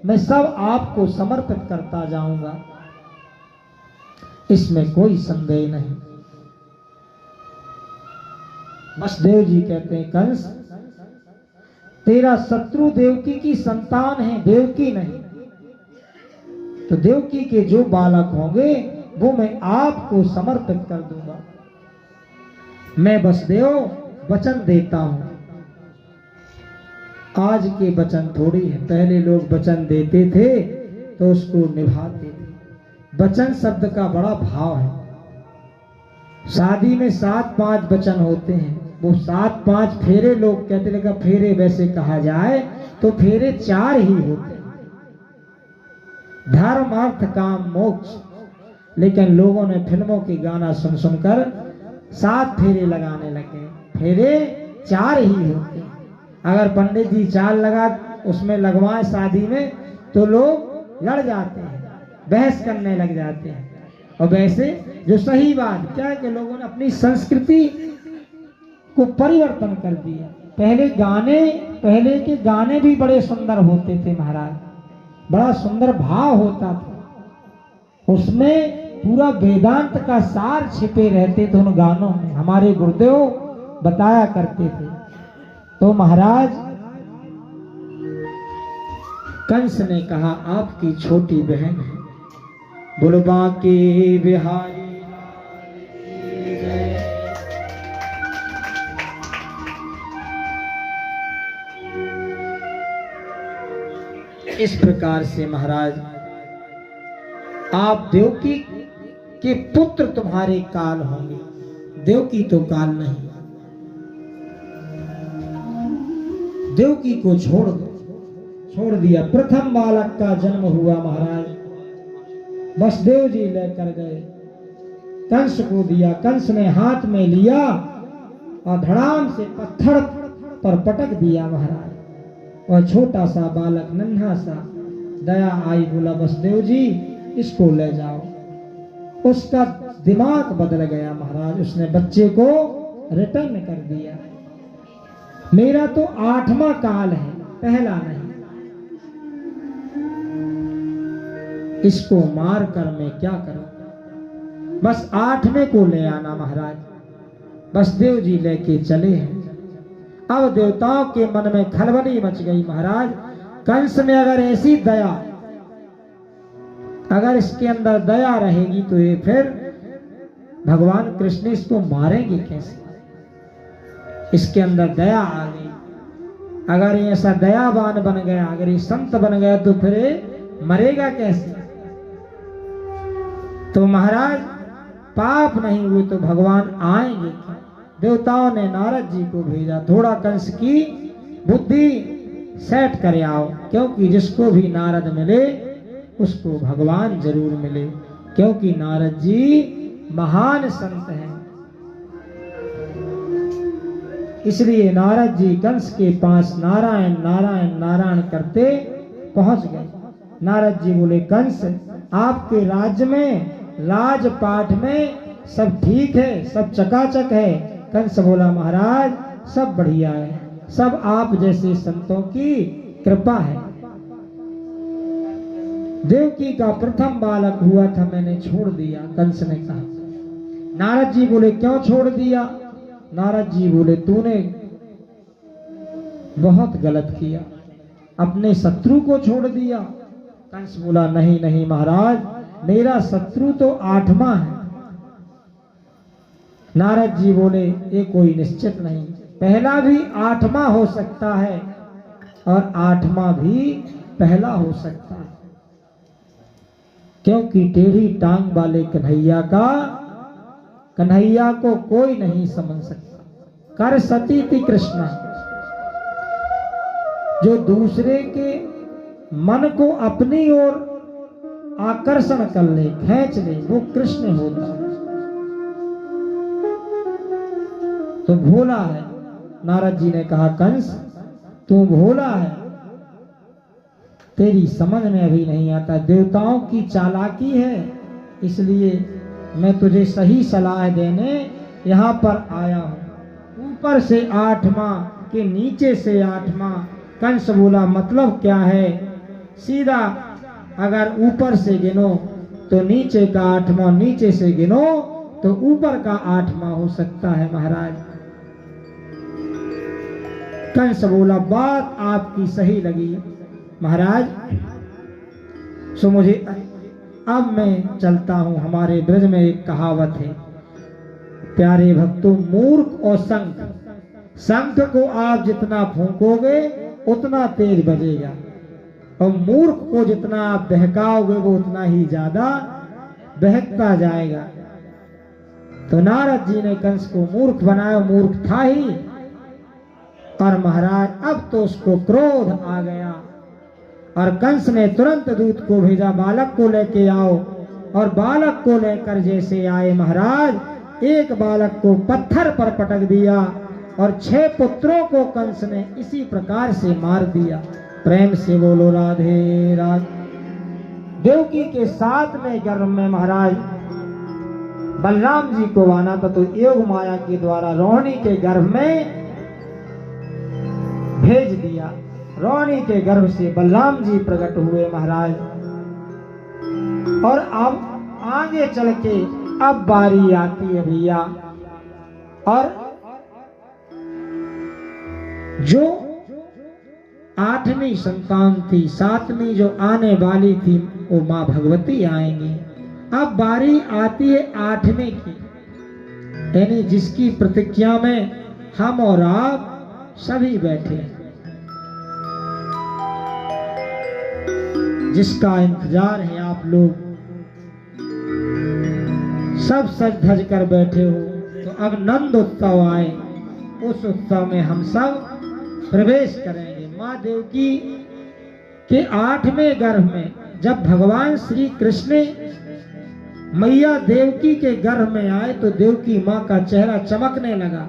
मैं सब आपको समर्पित करता जाऊंगा, इसमें कोई संदेह नहीं। वसुदेव जी कहते हैं, कंस तेरा शत्रु देवकी की संतान है, देवकी नहीं। तो देवकी के जो बालक होंगे वो मैं आपको समर्पित कर दूंगा। मैं वसुदेव वचन देता हूं। आज के वचन थोड़ी है, पहले लोग वचन देते थे तो उसको निभाते थे। वचन शब्द का बड़ा भाव है। शादी में 7-5 वचन होते हैं, वो 7-5 फेरे लोग कहते, लगा फेरे वैसे कहा जाए तो फेरे 4 ही होते हैं, धर्म अर्थ काम मोक्ष। लेकिन लोगों ने फिल्मों के गाना सुन सुनकर 7 फेरे लगाने लगे। फेरे 4 ही होते हैं। अगर पंडित जी 4 लगा उसमें लगवाए शादी में तो लोग लड़ जाते हैं, बहस करने लग जाते हैं। और वैसे जो सही बात क्या है कि लोगों ने अपनी संस्कृति को परिवर्तन कर दिया। पहले के गाने भी बड़े सुंदर होते थे महाराज, बड़ा सुंदर भाव होता था, उसमें पूरा वेदांत का सार छिपे रहते थे उन गानों में, हमारे गुरुदेव बताया करते थे। तो महाराज कंस ने कहा, आपकी छोटी बहन है, बुलबा के बिहारी इस प्रकार से महाराज आप देवकी के पुत्र तुम्हारे काल होंगे। देवकी तो काल नहीं, देवकी को छोड़ दिया। प्रथम बालक का जन्म हुआ महाराज, वसुदेव जी लेकर गए, कंस को दिया। कंस ने हाथ में लिया और धड़ाम से पत्थर पर पटक दिया महाराज। और छोटा सा बालक, नन्हा सा, दया आई, बोला वसुदेव जी इसको ले जाओ। उसका दिमाग बदल गया महाराज, उसने बच्चे को रिटर्न कर दिया। मेरा तो 8वां काल है, पहला नहीं। इसको मार कर मैं क्या करूं, बस 8वें को ले आना महाराज। वसुदेव जी लेके चले हैं। अब देवताओं के मन में खलबली मच गई महाराज। कंस में अगर ऐसी दया, अगर इसके अंदर दया रहेगी तो ये फिर भगवान कृष्ण इसको मारेंगे कैसे? इसके अंदर दया आ गई। अगर ये ऐसा दयावान बन गया, अगर ये संत बन गया, तो फिर मरेगा कैसे? तो महाराज पाप नहीं हुए तो भगवान आएंगे क्या? देवताओं ने नारद जी को भेजा, थोड़ा कंस की बुद्धि सेट कर आओ, क्योंकि जिसको भी नारद मिले उसको भगवान जरूर मिले, क्योंकि नारद जी महान संत हैं। इसलिए नारद जी कंस के पास नारायण नारायण नारायण करते पहुंच गए। नारद जी बोले, कंस आपके राज्य में, राजपाट में सब ठीक है, सब चकाचक है? कंस बोला, महाराज सब बढ़िया है, सब आप जैसे संतों की कृपा है। देवकी का प्रथम बालक हुआ था, मैंने छोड़ दिया, कंस ने कहा। नारद जी बोले, क्यों छोड़ दिया? नारद जी बोले, तूने बहुत गलत किया, अपने शत्रु को छोड़ दिया। कंस बोला, नहीं नहीं महाराज, मेरा शत्रु तो 8वां है। नारद जी बोले, ये कोई निश्चित नहीं, पहला भी 8वां हो सकता है और 8वां भी पहला हो सकता है, क्योंकि टेढ़ी टांग वाले कन्हैया को कोई नहीं समझ सकता। कर सती थी कृष्ण, जो दूसरे के मन को अपनी ओर आकर्षण कर ले, खींच ले, वो कृष्ण होता है। तो भोला है। नारद जी ने कहा, कंस तू भोला है, तेरी समझ में अभी नहीं आता, देवताओं की चालाकी है, इसलिए मैं तुझे सही सलाह देने यहाँ पर आया हूँ। ऊपर से 8वां के नीचे से 8वां। कंस बोला, मतलब क्या है? सीधा अगर ऊपर से गिनो तो नीचे का 8वां, नीचे से गिनो तो ऊपर का 8वां हो सकता है महाराज। कंस बोला, बात आपकी सही लगी महाराज, सो मुझे अब मैं चलता हूं। हमारे ब्रज में एक कहावत है, प्यारे भक्तों, मूर्ख और शंख को आप जितना फूंकोगे उतना तेज बजेगा, और मूर्ख को जितना आप बहकाओगे वो उतना ही ज्यादा बहकता जाएगा। तो नारद जी ने कंस को मूर्ख बनाया, मूर्ख था ही, और महाराज अब तो उसको क्रोध आ गया, और कंस ने तुरंत दूत को भेजा, बालक को लेके आओ। और बालक को लेकर जैसे आए महाराज, एक बालक को पत्थर पर पटक दिया और 6 पुत्रों को कंस ने इसी प्रकार से मार दिया। प्रेम से बोलो राधे राधे। देवकी के 7वें गर्भ में महाराज बलराम जी को आना था, तो योग माया के द्वारा रोहिणी के गर्भ में भेज दिया। रोहिणी के गर्भ से बलराम जी प्रकट हुए महाराज। और अब आगे चल के अब बारी आती है भैया, और जो 8वीं संतान थी, 7वीं जो आने वाली थी, वो माँ भगवती आएंगी। अब बारी आती है 8वें की, यानी जिसकी प्रतीक्षा में हम और आप सभी बैठे हैं, जिसका इंतजार है आप लोग सब सज धज कर बैठे हो। तो अब नंद उत्सव आए, उस उत्सव में हम सब प्रवेश करेंगे। माँ देवकी के 8वें गर्भ में जब भगवान श्री कृष्ण मैया देवकी के गर्भ में आए, तो देवकी माँ का चेहरा चमकने लगा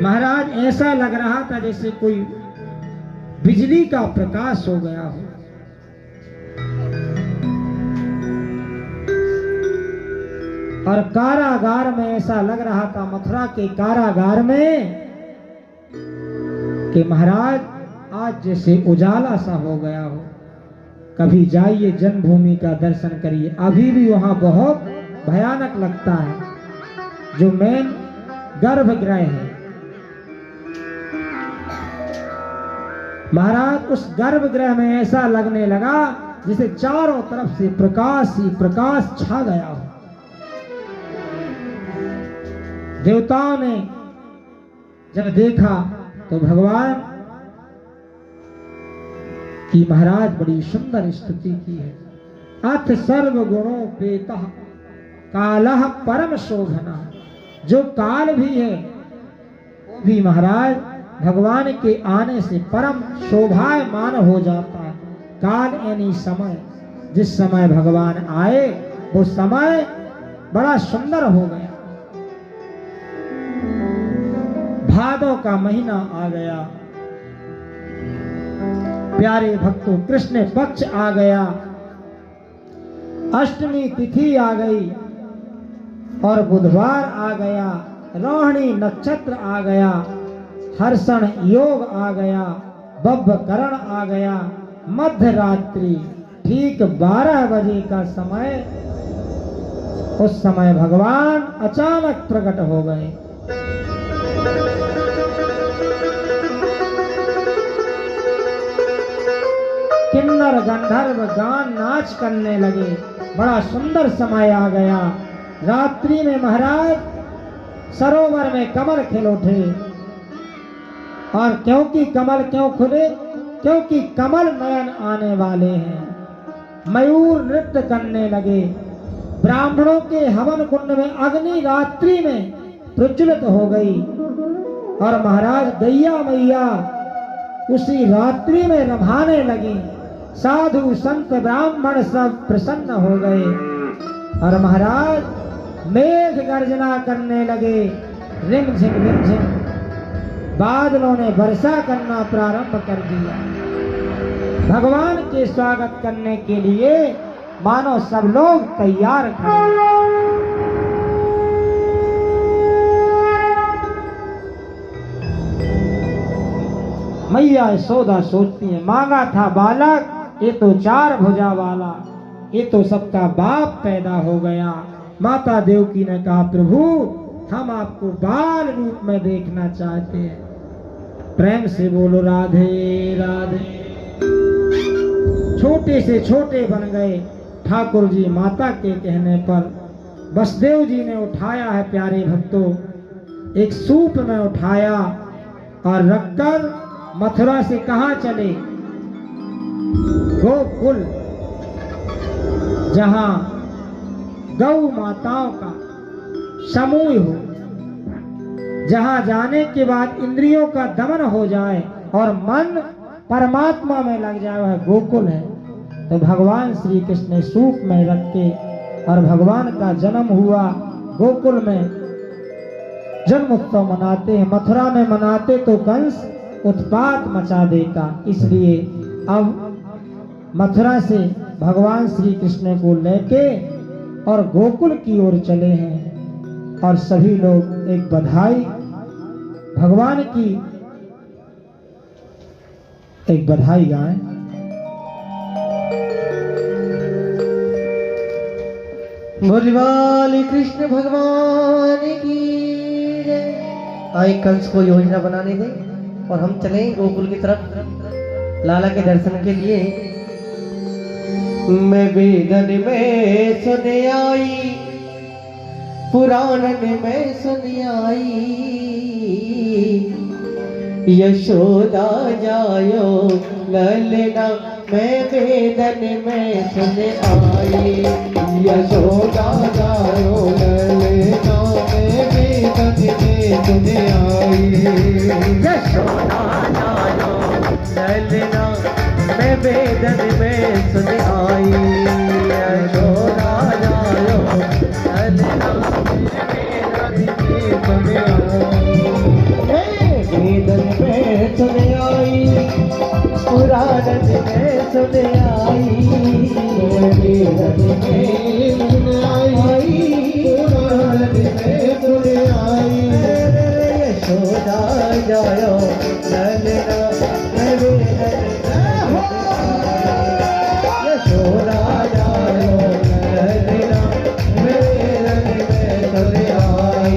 महाराज। ऐसा लग रहा था जैसे कोई बिजली का प्रकाश हो गया हो। और कारागार में ऐसा लग रहा था, मथुरा के कारागार में, कि महाराज आज जैसे उजाला सा हो गया हो। कभी जाइए जन्मभूमि का दर्शन करिए, अभी भी वहां बहुत भयानक लगता है। जो मेन गर्भगृह है महाराज, उस गर्भगृह में ऐसा लगने लगा जैसे चारों तरफ से प्रकाश ही प्रकाश छा गया हो। देवताओं ने जब देखा तो भगवान की महाराज बड़ी सुंदर स्तुति की है। अथ सर्व गुणों पेतः कालः परम शोभना। जो काल भी है वो भी महाराज भगवान के आने से परम शोभायमान हो जाता है। काल यानी समय, जिस समय भगवान आए वो समय बड़ा सुंदर हो गया। भादों का महीना आ गया, प्यारे भक्तों कृष्ण पक्ष आ गया, अष्टमी तिथि आ गई और बुधवार आ गया, रोहिणी नक्षत्र आ गया, हर्षण योग आ गया, बब्बकरण आ गया, मध्य रात्रि ठीक 12 बजे का समय। उस समय भगवान अचानक प्रकट हो गए। किन्नर गंधर्व गान नाच करने लगे। बड़ा सुंदर समय आ गया। रात्रि में महाराज सरोवर में कमल खिल उठे। और क्योंकि कमल क्यों खुले? क्योंकि कमल नयन आने वाले हैं। मयूर नृत्य करने लगे। ब्राह्मणों के हवन कुंड में अग्नि रात्रि में प्रज्वलित हो गई और महाराज गैया मैया उसी रात्रि में रभाने लगी। साधु संत ब्राह्मण सब प्रसन्न हो गए और महाराज मेघ गर्जना करने लगे। रिमझिम रिमझिम बादलों ने वर्षा करना प्रारंभ कर दिया। भगवान के स्वागत करने के लिए मानो सब लोग तैयार खड़े। मैया यशोदा सोचती है, मांगा था बालक, ये तो 4 भुजा वाला, ये तो सबका बाप पैदा हो गया। माता देवकी ने कहा, प्रभु हम आपको बाल रूप में देखना चाहते हैं। प्रेम से बोलो राधे राधे। छोटे से छोटे बन गए। ठाकुर जी माता के कहने पर वसुदेव जी ने उठाया है प्यारे भक्तों, एक सूप में उठाया और रखकर मथुरा से कहां चले? गोकुल, जहां गौ माताओं का समूह हो, जहां जाने के बाद इंद्रियों का दमन हो जाए और मन परमात्मा में लग जाए, वह गोकुल है। तो भगवान श्री कृष्ण ने सूप में रख के और भगवान का जन्म हुआ गोकुल में। जन्म उत्सव मनाते हैं, मथुरा में मनाते तो कंस उत्पात मचा देता, इसलिए अब मथुरा से भगवान श्री कृष्ण को लेके और गोकुल की ओर चले हैं। और सभी लोग एक बधाई भगवान की एक बधाई गाएं। बोली कृष्ण भगवान की जय। आए कंस को योजना बनाने दें और हम चलें गोकुल की तरफ लाला के दर्शन के लिए। मैं वेदन में सुन आई, पुराणन में सुन आई, यशोदा जायो ललना मैं वेदन में सुन आई, यशोदा जायो ललना मैं वेदन में सुन आई, यशोदा जायो ललना मैं वेदन में सुन आई, यशोदा जायो ललना मैं वेदन में सुन आई, पुराण में सुन आई, वेदन में सुन आई, पुराण में सुन आई, यशोदा जायो ललना मैं वेदन यशोदा जायो ललना मैं वेदन में सुन आई।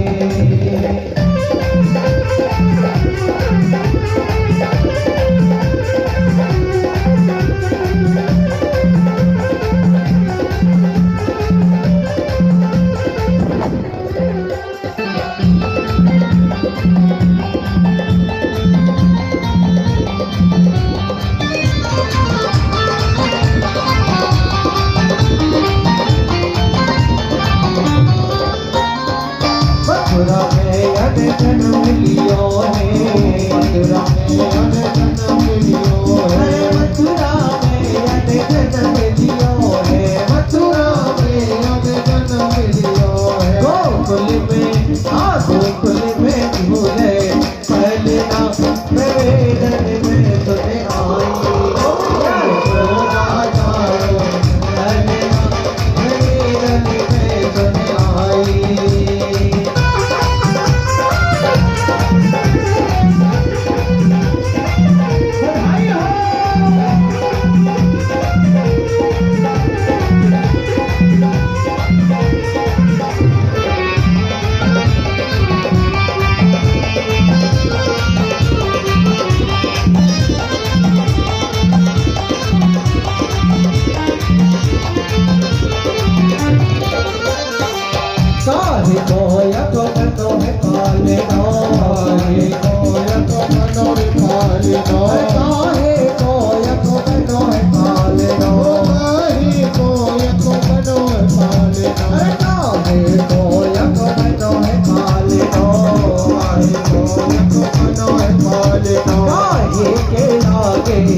के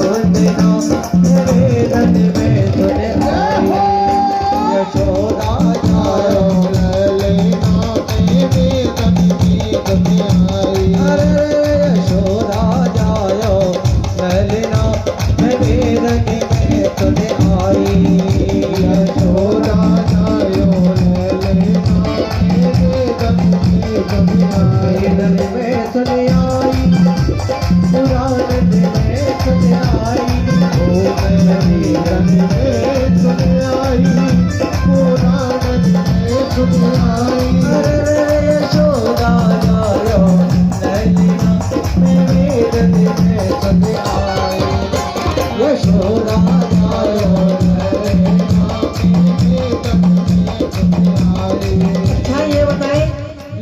उतना मेरे रन में सुन आई। यशोदा जायो ललना मेरे रन में सुन आई। अरे यशोदा जायो ललना मेरे रन में सुन आई। यशोदा जायो ललना मेरे रन में सुन आई। रन में सुन आई पुराने में सुन आई। ओ मेरे रन में सुन आई पुराने में सुन आई। अरे यशोदा जायो ललना मेरे रन में सुन आई। यशोदा जायो ललना मेरे रन में सुन आई। अच्छा ये बताएं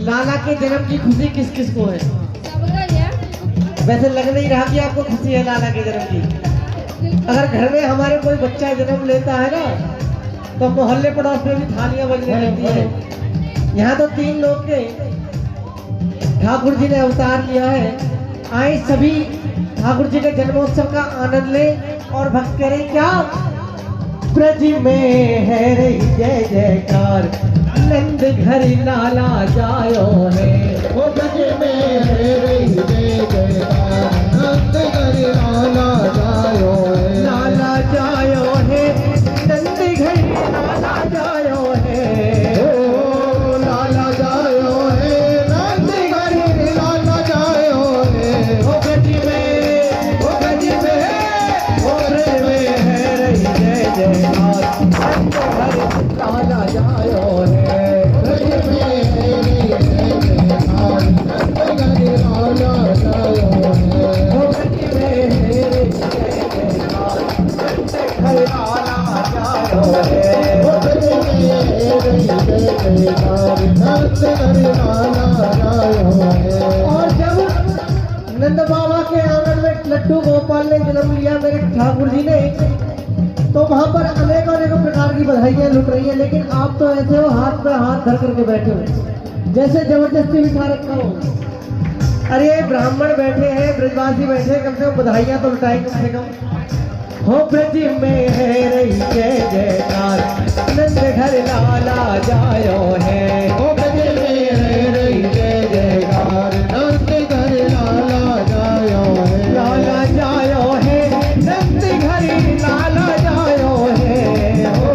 लाला के जन्म की खुशी किस किस को है? वैसे लग नहीं रहा कि आपको खुशी है लाला के जन्म की। अगर घर में हमारे कोई बच्चा जन्म लेता है ना तो मोहल्ले पड़ोस में भी थालियां बजने लगती है। यहाँ तो 3 लोग के ठाकुर जी ने अवतार लिया है। आए सभी ठाकुर जी के जन्मोत्सव का आनंद लें और भक्त करें क्या? ब्रज में है रही जय जयकार नंद घर लाला जायो है। वो ब्रज में है रही जय जयकार नंद घर लाला जायो है। लाला जायो है नंद घर लाला जायो है। ओ लाला जायो है नंद घर लाला जायो है। वो ब्रज में वो ब्रज में वो ब्रज में है रही जय जयकार नंद घर लाला जायो है। और जब नंद बाबा के आंगन में लड्डू गोपाल ने जन्म लिया मेरे ठाकुर जी ने तो वहां पर अनेक अनेक प्रकार की बधाइयां लुट रही है। लेकिन आप तो ऐसे हो हाथ पे हाथ धर करके बैठे हो जैसे जबरदस्ती बिठा रखा हो। अरे ब्राह्मण बैठे हैं ब्रजवासी बैठे हैं, कम से कम बधाइयां तो लुटाए कम से कम। हो ब्रज में है रही जय जयकार नंद घर लाला जायो है। हो ब्रज में है रही जय जयकार नंद घर लाला जायो है। लाला जायो है नंद घर लाला जायो है। हो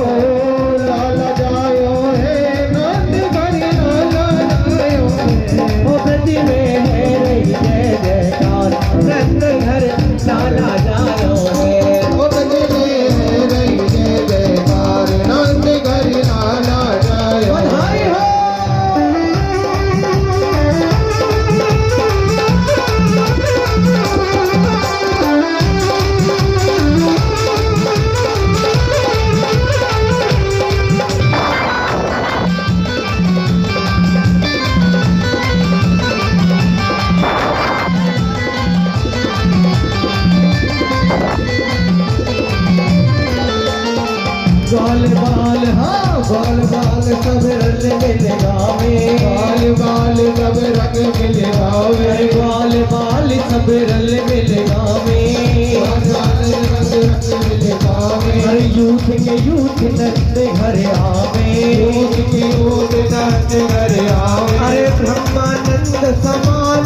लाला जायो है नंद घर लाला जायो है। हो ब्रज में है रही जय जयकार नंद घर लाला जायो है। बधाई हो। बाल बाल हाँ बाल बाल सब रंग मिले गावे। बाल बाल सब रंग मिले गावे। बाल बाल सब रंग मिले गावे। बाल रंग मिले गावे। हर यूथ के यूथ नंद घर आवे। यूथ के यूथ नंद घर आवे। अरे ब्रह्मानंद समान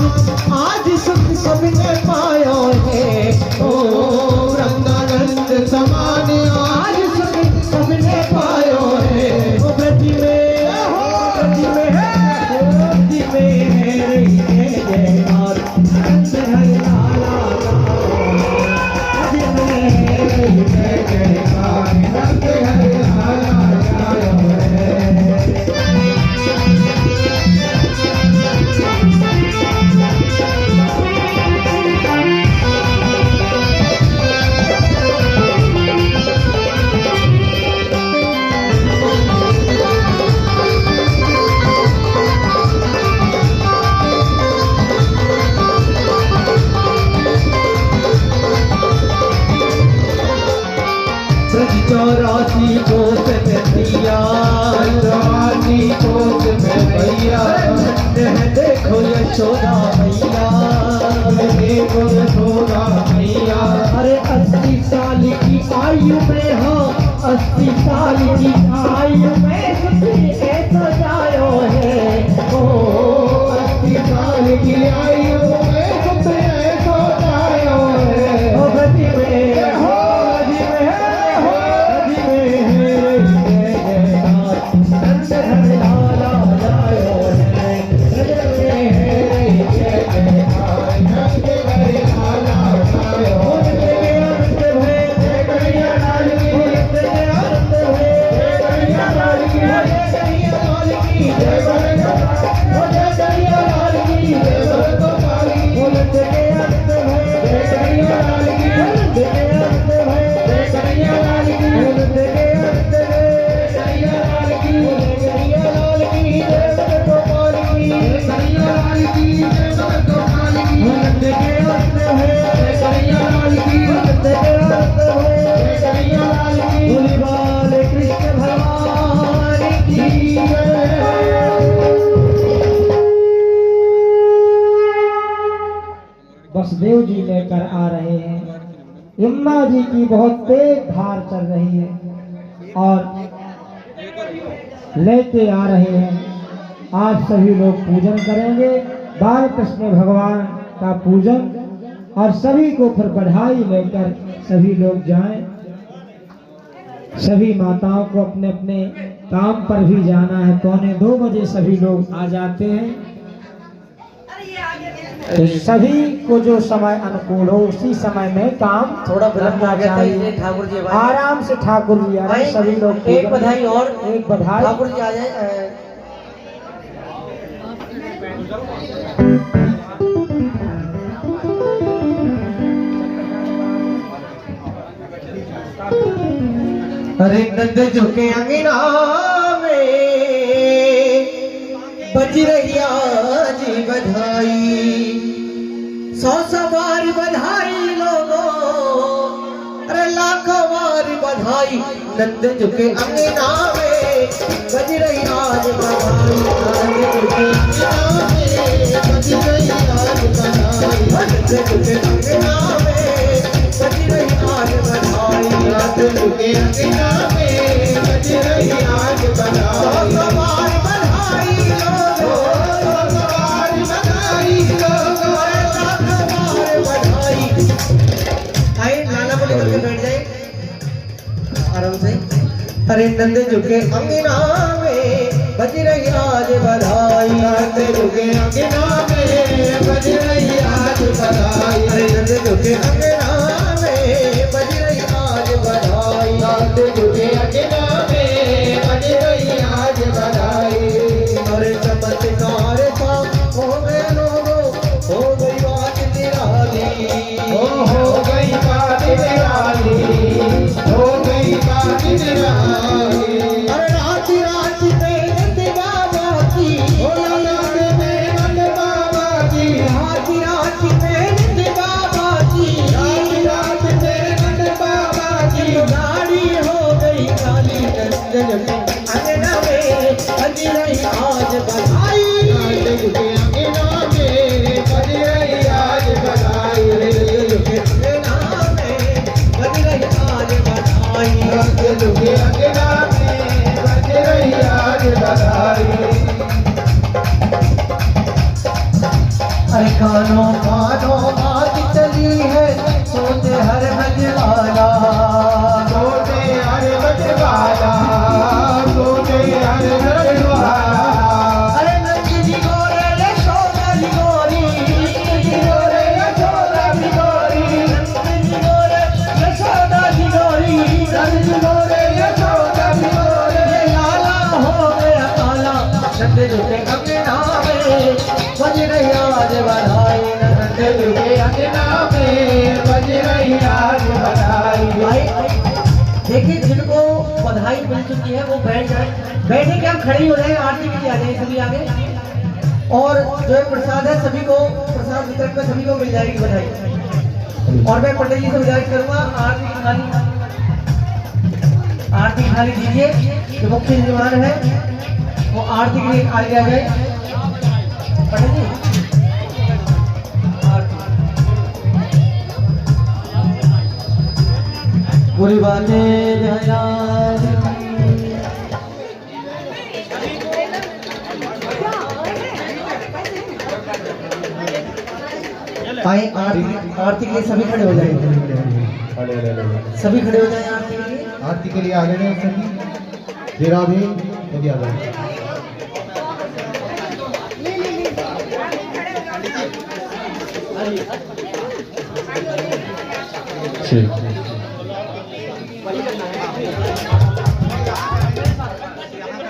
आज सुख सबने पायो है। ओ ब्रह्मानंद समान आज सबने पायो है। वो ब्रज में हो ब्रज में है ब्रज में है रही जय जयकार नंद घर लाला ब्रज में है रही जय जयकार नंद घर लाला 80 साल की आयु में हो 80 साल की आयु में सुखी ऐसा जायो है ओ 80 साल की आयु में सुखी ऐसा जायो है ओ गति में हो गति में हो गति में संत हर लाला जायो है गति में वसुदेव जी लेकर आ रहे हैं। यमुना जी की बहुत तेज धार चल रही है और लेते आ रहे हैं। आज सभी लोग पूजन करेंगे बाल कृष्ण भगवान का पूजन और सभी को फिर बधाई लेकर सभी लोग जाएं। सभी माताओं को अपने अपने काम पर भी जाना है। 1:45 बजे सभी लोग आ जाते हैं। तो सभी को जो समय अनुकूल हो उसी समय में काम थोड़ा विलंब हो गया था चाहिए। इसलिए ठाकुर जी भाई आराम से ठाकुर जी आ रहे हैं। सभी लोग एक बधाई और एक बधाई ठाकुर जी आ जाए। अरे नंद झुके अंगना में बज रही आज बधाई 100 बार बधाई लोगों अरे लाखों बार बधाई नंद झुके अंगना में बज रही आज बधाई नंद झुके अंगना में बज रही आज बधाई नंद झुके अंगना में बज रही आज बधाई नंद झुके अंगना में बज रही आज बधाई सवार बधाई लोगों सवार बधाई लोगों सवार बधाई। आइए नाना को लेकर के बैठ जाए आराम से। अरे नंद झुके अंगना में बज रही आज बधाई नंद झुके अंगना में बज रही आज बधाई अरे नंद झुके अंगना में बज रही आज बधाई नंद झुके अंगना में बज रही आज बधाई। अरे चमत्कार सा हो गए लोगों हो गई बात निराली हो गई बात निराली हो गई बात निराली। अरे राती राती में नंद बाबा की हो रात में नंद बाबा की राती राती में नंद बाबा की राती रात में नंद बाबा की गाड़ी हो गई काली नंदन अंगना में बज रही आज बधाई नंद झुके अंगना में बज रही आज बधाई नंद झुके अंगना में बज रही आज बधाई नंद झुके अंगना में बज रही आज बधाई। अरे कानों कानों बात चली है सोते हर बजवाला सोते हर बजवाला सोते हर बजवाला। अरे नंद जी गोरे यशोदा जी गोरी नंद जी गोरे यशोदा जी गोरी नंद जी गोरे यशोदा जी गोरी नंद जी गोरे यशोदा जी गोरी लाला हो गया काला नंद झुके अंगना में बज रही आज बधाई नंद झुके अंगना में बज रही आज बधाई। भाई देखिए जिनको बधाई मिल चुकी है वो बैठ जाए बैठे के हम खड़े हो जाए आरती के लिए आ जाए सभी आगे। और जो है प्रसाद है सभी को प्रसाद वितरण में सभी को मिल जाएगी बधाई। और मैं पंडित जी से गुजारिश करूंगा आरती की थाली दीजिए जो मुख्य यजमान है वो आरती के लिए आगे आ जाए। पंडित जी आरती पूरी बातें जयलाल आए आरती के लिए सभी खड़े हो जाए सभी खड़े हो जाए आरती के लिए आगे गए सभी जीरा भी यदि आ जाए ठीक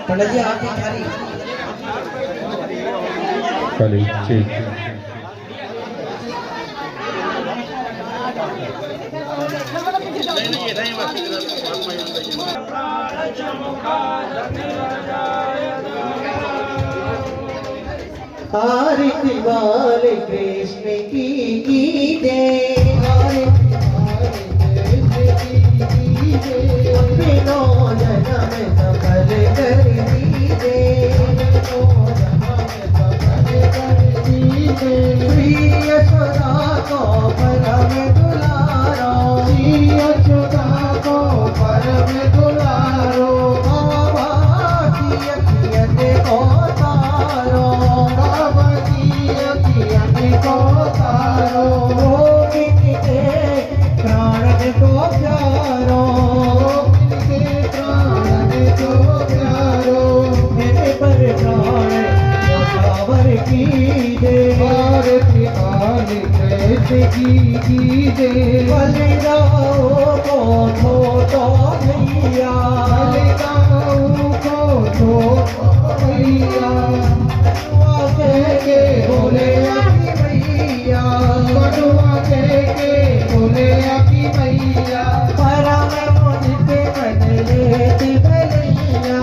पंडित जी आरती खाली ठीक आरती वाले कृष्ण की गीते आरती वाले कृष्ण की गीते बिनो जन्म सफल कर दीजे बिनो जन्म सफल कर दीजे श्री यशोदा को परम दुलारो श्री यशोदा को परम दुलारो बाबा की अखियत को तारो को तारो के प्राण को प्यारो के प्राण को प्यारो मेरे पर प्राण पावर की दे आरती वाले कृष्ण की दे भले जाओ को तो भैया भले जाओ को भैया के बोले बटुआ के बोले की मैया परम मुझते बदले भलैया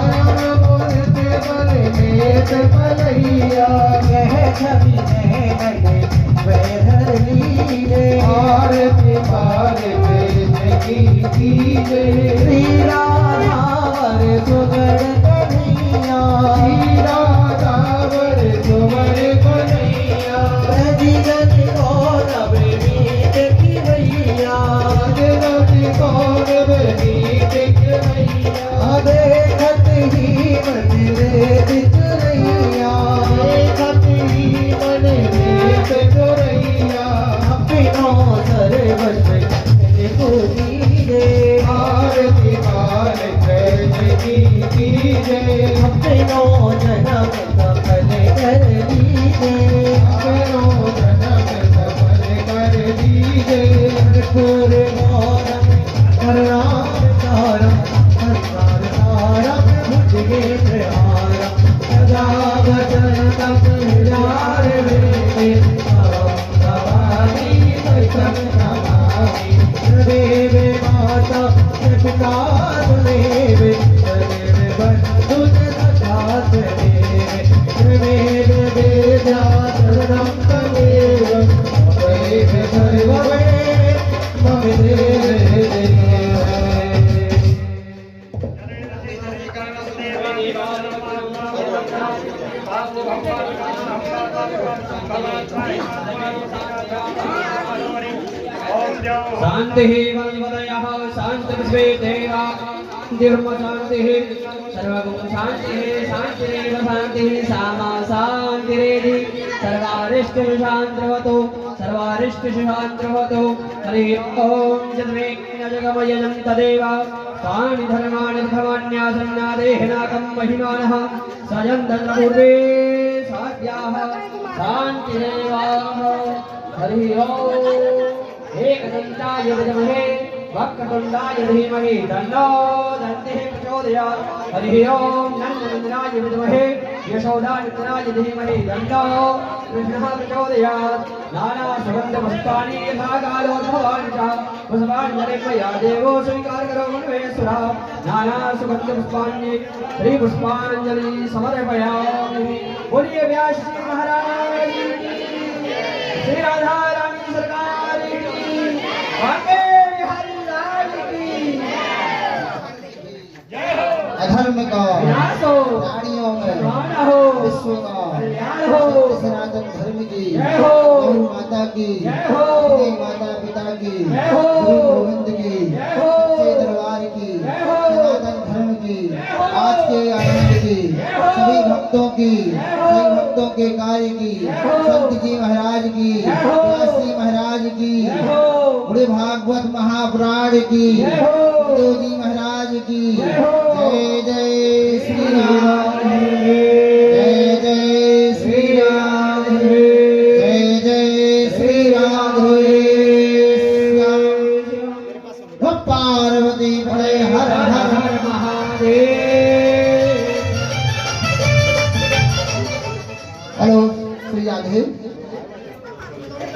परम मुझते बदले भलैया यह छवि बने वह लीले आरती पार की श्री राधावर सुगड़ कन्हैया श्री राधावर सुगड़ कन्हैया रज गौरव मीत की मैया रज गौरव मीत की मैया देखत ही मन रे बिचरैया देखत ही मन रे बिचरैया बिनो सर्वस पूरी दे आरती वाल कृष्ण की जय बिनो जन्म सफल कर दीजे बिनो जन्म सफल कर दीजे पूरे मौरम करनाम तारम संसार तारम मुझे प्यारा सदा भजन तप हजार वे सवारी सैतम नमामि देव माता पिता देव देव बंधु सदा देव वेद वेदा शरणं तमेव देव सर्वे मम देव शांति वनवदयः शांतिर्विश्वे देवा धर्म शांतिः सर्वगुण शांतिः शांतिरेव शांतिः सामा शांतिरेधि सर्वारिष्टं शान्तिर्भवतु सर्वारिष्टं शान्तिर्भवतु हरिः ओम जन्मेन जगमयं तदेव तानि धर्माणि धर्माण्यासन्नादेहनाकं महिमानः सजन्तपूर्वे साध्याः शान्तिरेवाः हरिः ओम एकदन्ताय विद्महे वक्रतुण्डाय धीमहि तन्नो दन्तिः प्रचोदयात् हरिः ओम नन्दनन्दनाय विद्महे यशोदानन्दनाय धीमहि तन्नो कृष्णः प्रचोदयात् नानासुगन्धपुष्पाणि यथा कालोद्भवानि च पुष्पाञ्जलिर्मया देवो स्वीकार करो गुणवेश्वरः नानासुगन्धपुष्पाणि श्रीपुष्पाञ्जलि समर्पयामि बोलिए व्यास जी महाराज श्री राधा रानी सरकार की बांके बिहारी लाल की जय हो। अधर्म का विनाश हो, प्राणियों में निर्वाण हो, विश्व का कल्याण हो, सनातन धर्म की जय हो, गौ माता की जय हो, माता पिता की जय हो। गुरु गोविंद की, सच्चे दरबार की, सनातन धर्म की, आज के आनंद की, सभी भक्तों की, सभी भक्तों के कार्य की, संत जी महाराज की, व्यास जी महाराज की, बड़े भागवत महापुराण की, गुरु जी महाराज की। जय जय श्री राम, जय जय श्री राम, जय जय श्री राधे श्याम। पार्वती पड़े हर हर महादेव। हेलो श्री राधे।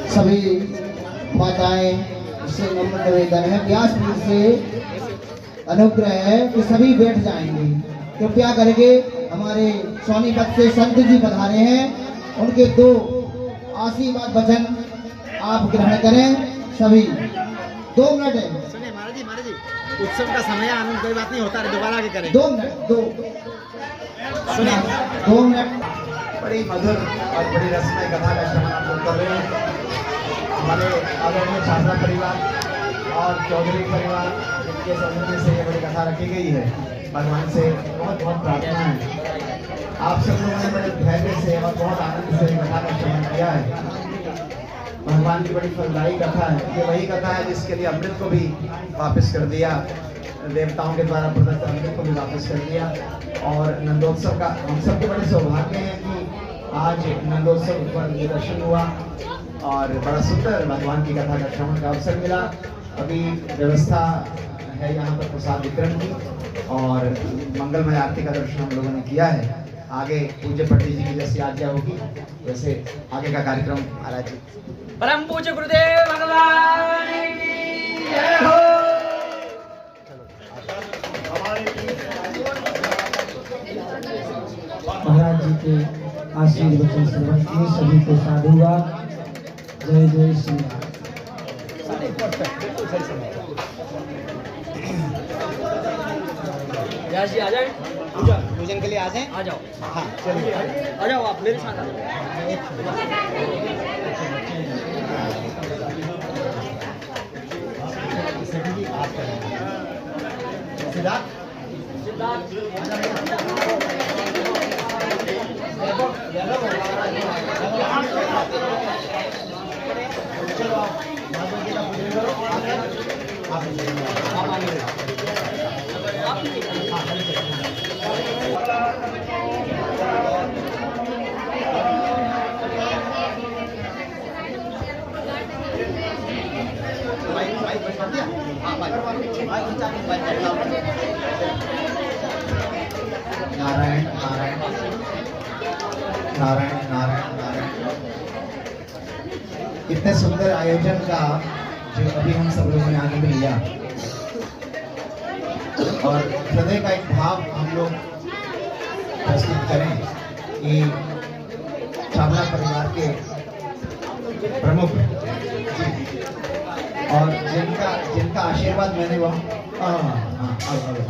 सभी माताएं से नम्र निवेदन है, व्यास पीठ से अनुग्रह है कि सभी बैठ जाएंगे। कृपया करके हमारे सोनीपत से संत जी पधारे हैं, उनके 2 आशीर्वाद वचन आप ग्रहण करें। सभी 2 मिनट है। सुनिए महाराज जी उत्सव का समय आनंद कोई बात नहीं होता है, दोबारा आगे करें। 2 मिनट, 2 सुनिए 2 मिनट। बड़ी मधुर और बड़ी रसमय कथा का श्रवण आप लोग कर रहे हैं। हमारे आदरणीय छात्रा परिवार और चौधरी परिवार के सौजन्य से ये बड़ी कथा रखी गई है। भगवान से बहुत बहुत प्रार्थना है, आप सब लोगों ने बड़े धैर्य से और बहुत आनंद से कथा का श्रवण किया है। भगवान की बड़ी फलदायी कथा है। ये वही कथा है जिसके लिए अमृत को भी वापस कर दिया, देवताओं के द्वारा प्रदत्त अमृत को भी वापस कर दिया। और नंदोत्सव का हम सबके बड़े सौभाग्य है कि आज नंदोत्सव पर दर्शन हुआ और बड़ा सुंदर भगवान की कथा का श्रवण का अवसर मिला। अभी व्यवस्था है यहाँ पर प्रसाद वितरण की और मंगलमय आरती का दर्शन हम लोगों ने किया है। आगे पूज्य पंडित जी की जैसी आज्ञा होगी वैसे आगे का कार्यक्रम महाराज जी। परम पूज्य गुरुदेव भगवान की जय हो। महाराज जी के आशीर्वाद वचन श्रवण किए, सभी को साधुवाद। जय जय श्री राम। व्यास जी आ जाए, पूजन के लिए आ जाएं। आ जाओ, हाँ चलिए आ जाओ, आप मेरे साथ आ जाओ। सिद्धार्थ नारायण नारायण नारायण नारायण नारायण। इतने सुंदर आयोजन का जो अभी हम सब लोगों ने आनंद लिया और हृदय का एक भाव हम लोग प्रस्तुत करें कि छावला परिवार के प्रमुख और जिनका आशीर्वाद मैंने वहाँ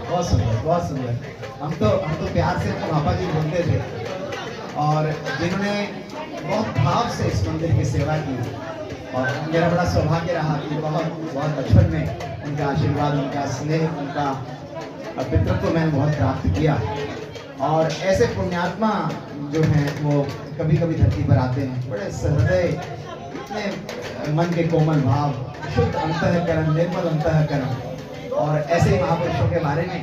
बहुत सुंदर बहुत सुंदर। हम तो प्यार से पापा जी बोलते थे और जिन्होंने बहुत भाव से इस मंदिर की सेवा की और मेरा बड़ा सौभाग्य रहा कि बहुत बचपन में उनका आशीर्वाद, उनका स्नेह, उनका पितृत्व मैंने बहुत प्राप्त किया। और ऐसे पुण्यात्मा जो हैं वो कभी कभी धरती पर आते हैं, बड़े सहृदय, इतने मन के कोमल भाव, शुद्ध अंतःकरण, निर्मल अंतःकरण। और ऐसे महापुरुषों के बारे में,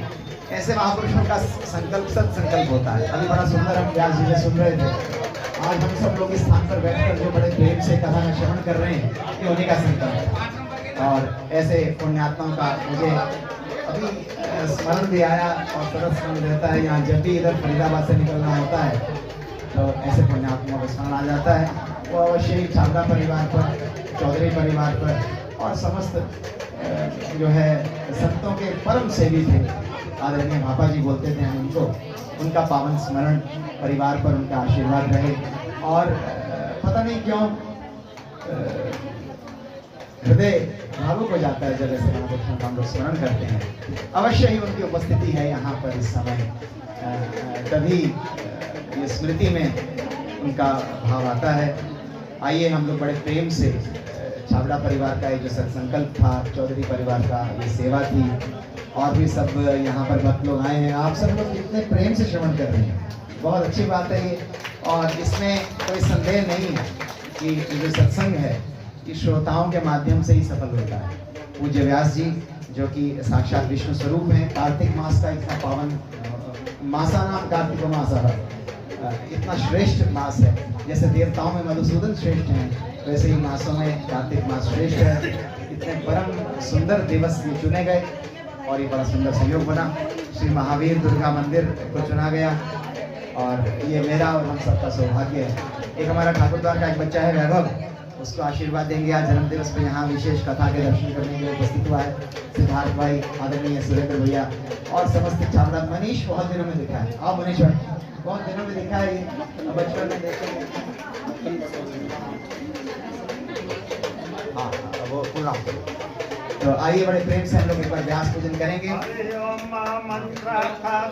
ऐसे महापुरुषों का संकल्प सत्संकल्प होता है। अभी बड़ा सुंदर हम व्यास जी से सुन रहे थे। आज हम सब लोग इस स्थान पर बैठकर जो बड़े प्रेम से कथा का श्रवण कर रहे हैं, ये उन्हीं का संकल्प है। और ऐसे पुण्यात्माओं का मुझे अभी स्मरण भी आया और सतत स्मरण रहता है। यहाँ जब भी इधर फरीदाबाद से निकलना होता है तो ऐसे पुण्यात्माओं का स्मरण आ जाता है। वो अवश्य ही छावला परिवार पर, चौधरी परिवार पर और समस्त जो है संतों के परम सेवी थे, आदरणीय पापा जी बोलते थे हम उनको, उनका पावन स्मरण परिवार पर, उनका आशीर्वाद रहे। और पता नहीं क्यों हृदय भावुक हो जाता है जब ऐसे महापुरुषों का हम लोग स्मरण करते हैं। अवश्य ही उनकी उपस्थिति है यहाँ पर इस समय, तभी ये स्मृति में उनका भाव आता है। आइए हम लोग बड़े प्रेम से छाबड़ा परिवार का ये जो सत्संकल्प था, चौधरी परिवार का ये सेवा थी, और भी सब यहाँ पर भक्त लोग आए हैं। आप सब लोग कितने प्रेम से श्रवण कर रहे हैं, बहुत अच्छी बात है ये। और इसमें कोई संदेह नहीं है कि ये जो सत्संग है ये श्रोताओं के माध्यम से ही सफल होता है। पूज्य व्यास जी जो कि साक्षात विष्णु स्वरूप हैं, कार्तिक मास का इतना पावन मासा नाम कार्तिक मास है, इतना श्रेष्ठ मास है। जैसे देवताओं में मधुसूदन श्रेष्ठ हैं, वैसे ही मासों में कार्तिक मास श्रेष्ठ है। इतने परम सुंदर दिवस ये चुने गए और ये बड़ा सुंदर संयोग बना। श्री महावीर दुर्गा मंदिर को चुना गया और ये मेरा और हम सबका सौभाग्य है। एक हमारा ठाकुर द्वार का एक बच्चा है वैभव, उसको आशीर्वाद देंगे। आज जन्मदिवस पे यहाँ विशेष कथा के दर्शन करने के लिए उपस्थित हुआ है। सिद्धार्थ भाई, आदरणीय सुरेंद्र भैया और समस्त छात्रा। मनीष बहुत दिनों में देखा है, आओ मनीष भाई, बहुत दिनों में देखा है, ये बचपन में देखेंगे। हाँ वो पूरा। तो आइए बड़े प्रेम से हम लोग एक बार व्यास पूजन करेंगे।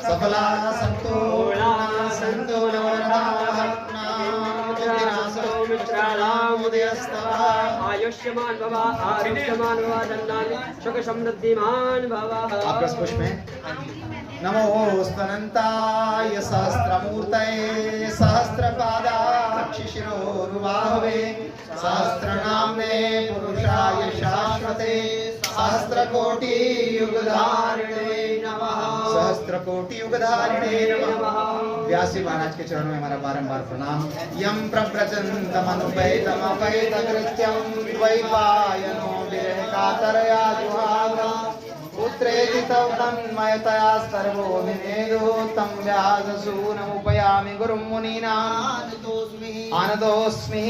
सफला संतो संतो आयुष्यमान भव आरोग्यमान भव धन्यानि सुख समृद्धिमान भव। आपका पुष्प है। नमो स्तनंताय सहस्त्रमूर्तये सहस्रपादाक्षिशिरोरुबाहवे सहस्रनाम्ने पुरुषाय शाश्वते सहस्रकोटि युगधारिणे नमः। सहस्रकोटि युगधारिणे नमः। व्यास जी महाराज के चरणों में हमारा बारंबार प्रणाम। यम प्रव्रजन्तमनुपैतमपैतकृत्यं द्वैपायनो विरहकातरया जुहाग्र पुत्रेति तव तन्मयतया सर्वो विनेदो तं व्याससूनमुपयामि गुरुं मुनीनां आनतोऽस्मि।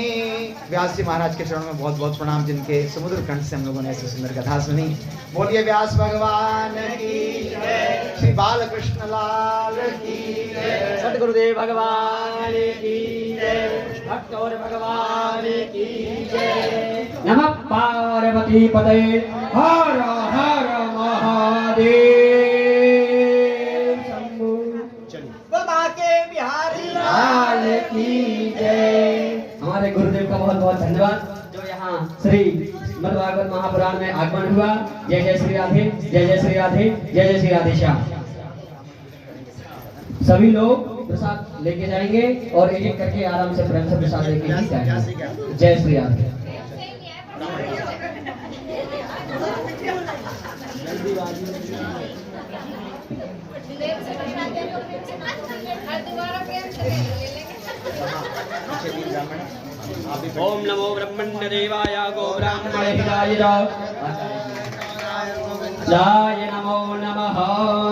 व्यास जी महाराज के चरणों में बहुत बहुत प्रणाम, जिनके समुद्र कंठ से हम लोगों ने ऐसी सुंदर कथा सुनी। बोलिए व्यास भगवान की जय, श्री बालकृष्ण लाल की जय, सतगुरुदेव भगवान की जय, भक्त और भगवान की जय। नमः पार्वती पतये हर हर महादेव शंभु। बाबा के बिहारी लाल की जय। हमारे गुरुदेव का बहुत बहुत धन्यवाद जो यहाँ श्री मद्भागवत महापुराण में आगमन हुआ। जय जय श्री राधे, जय जय श्री राधे, जय जय श्री राधे श्याम। सभी लोग प्रसाद लेके जाएंगे और एक एक करके आराम से प्रेम से प्रसाद लेके ही जाएंगे। जय श्री राधे। ओम नमो ब्रह्मण्य देवाय गो ब्राह्मणाय जय नमो नमः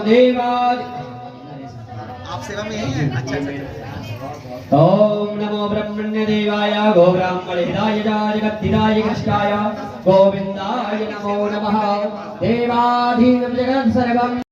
देवाय। आप सेवा में हैं? अच्छा अच्छा। ओम नमो ब्रह्मण्य देवाय गो ब्राह्मणाय जगद्धिताय कृष्णाय गोविंदाय नमो नमः। देवाधीनं जगत् सर्वं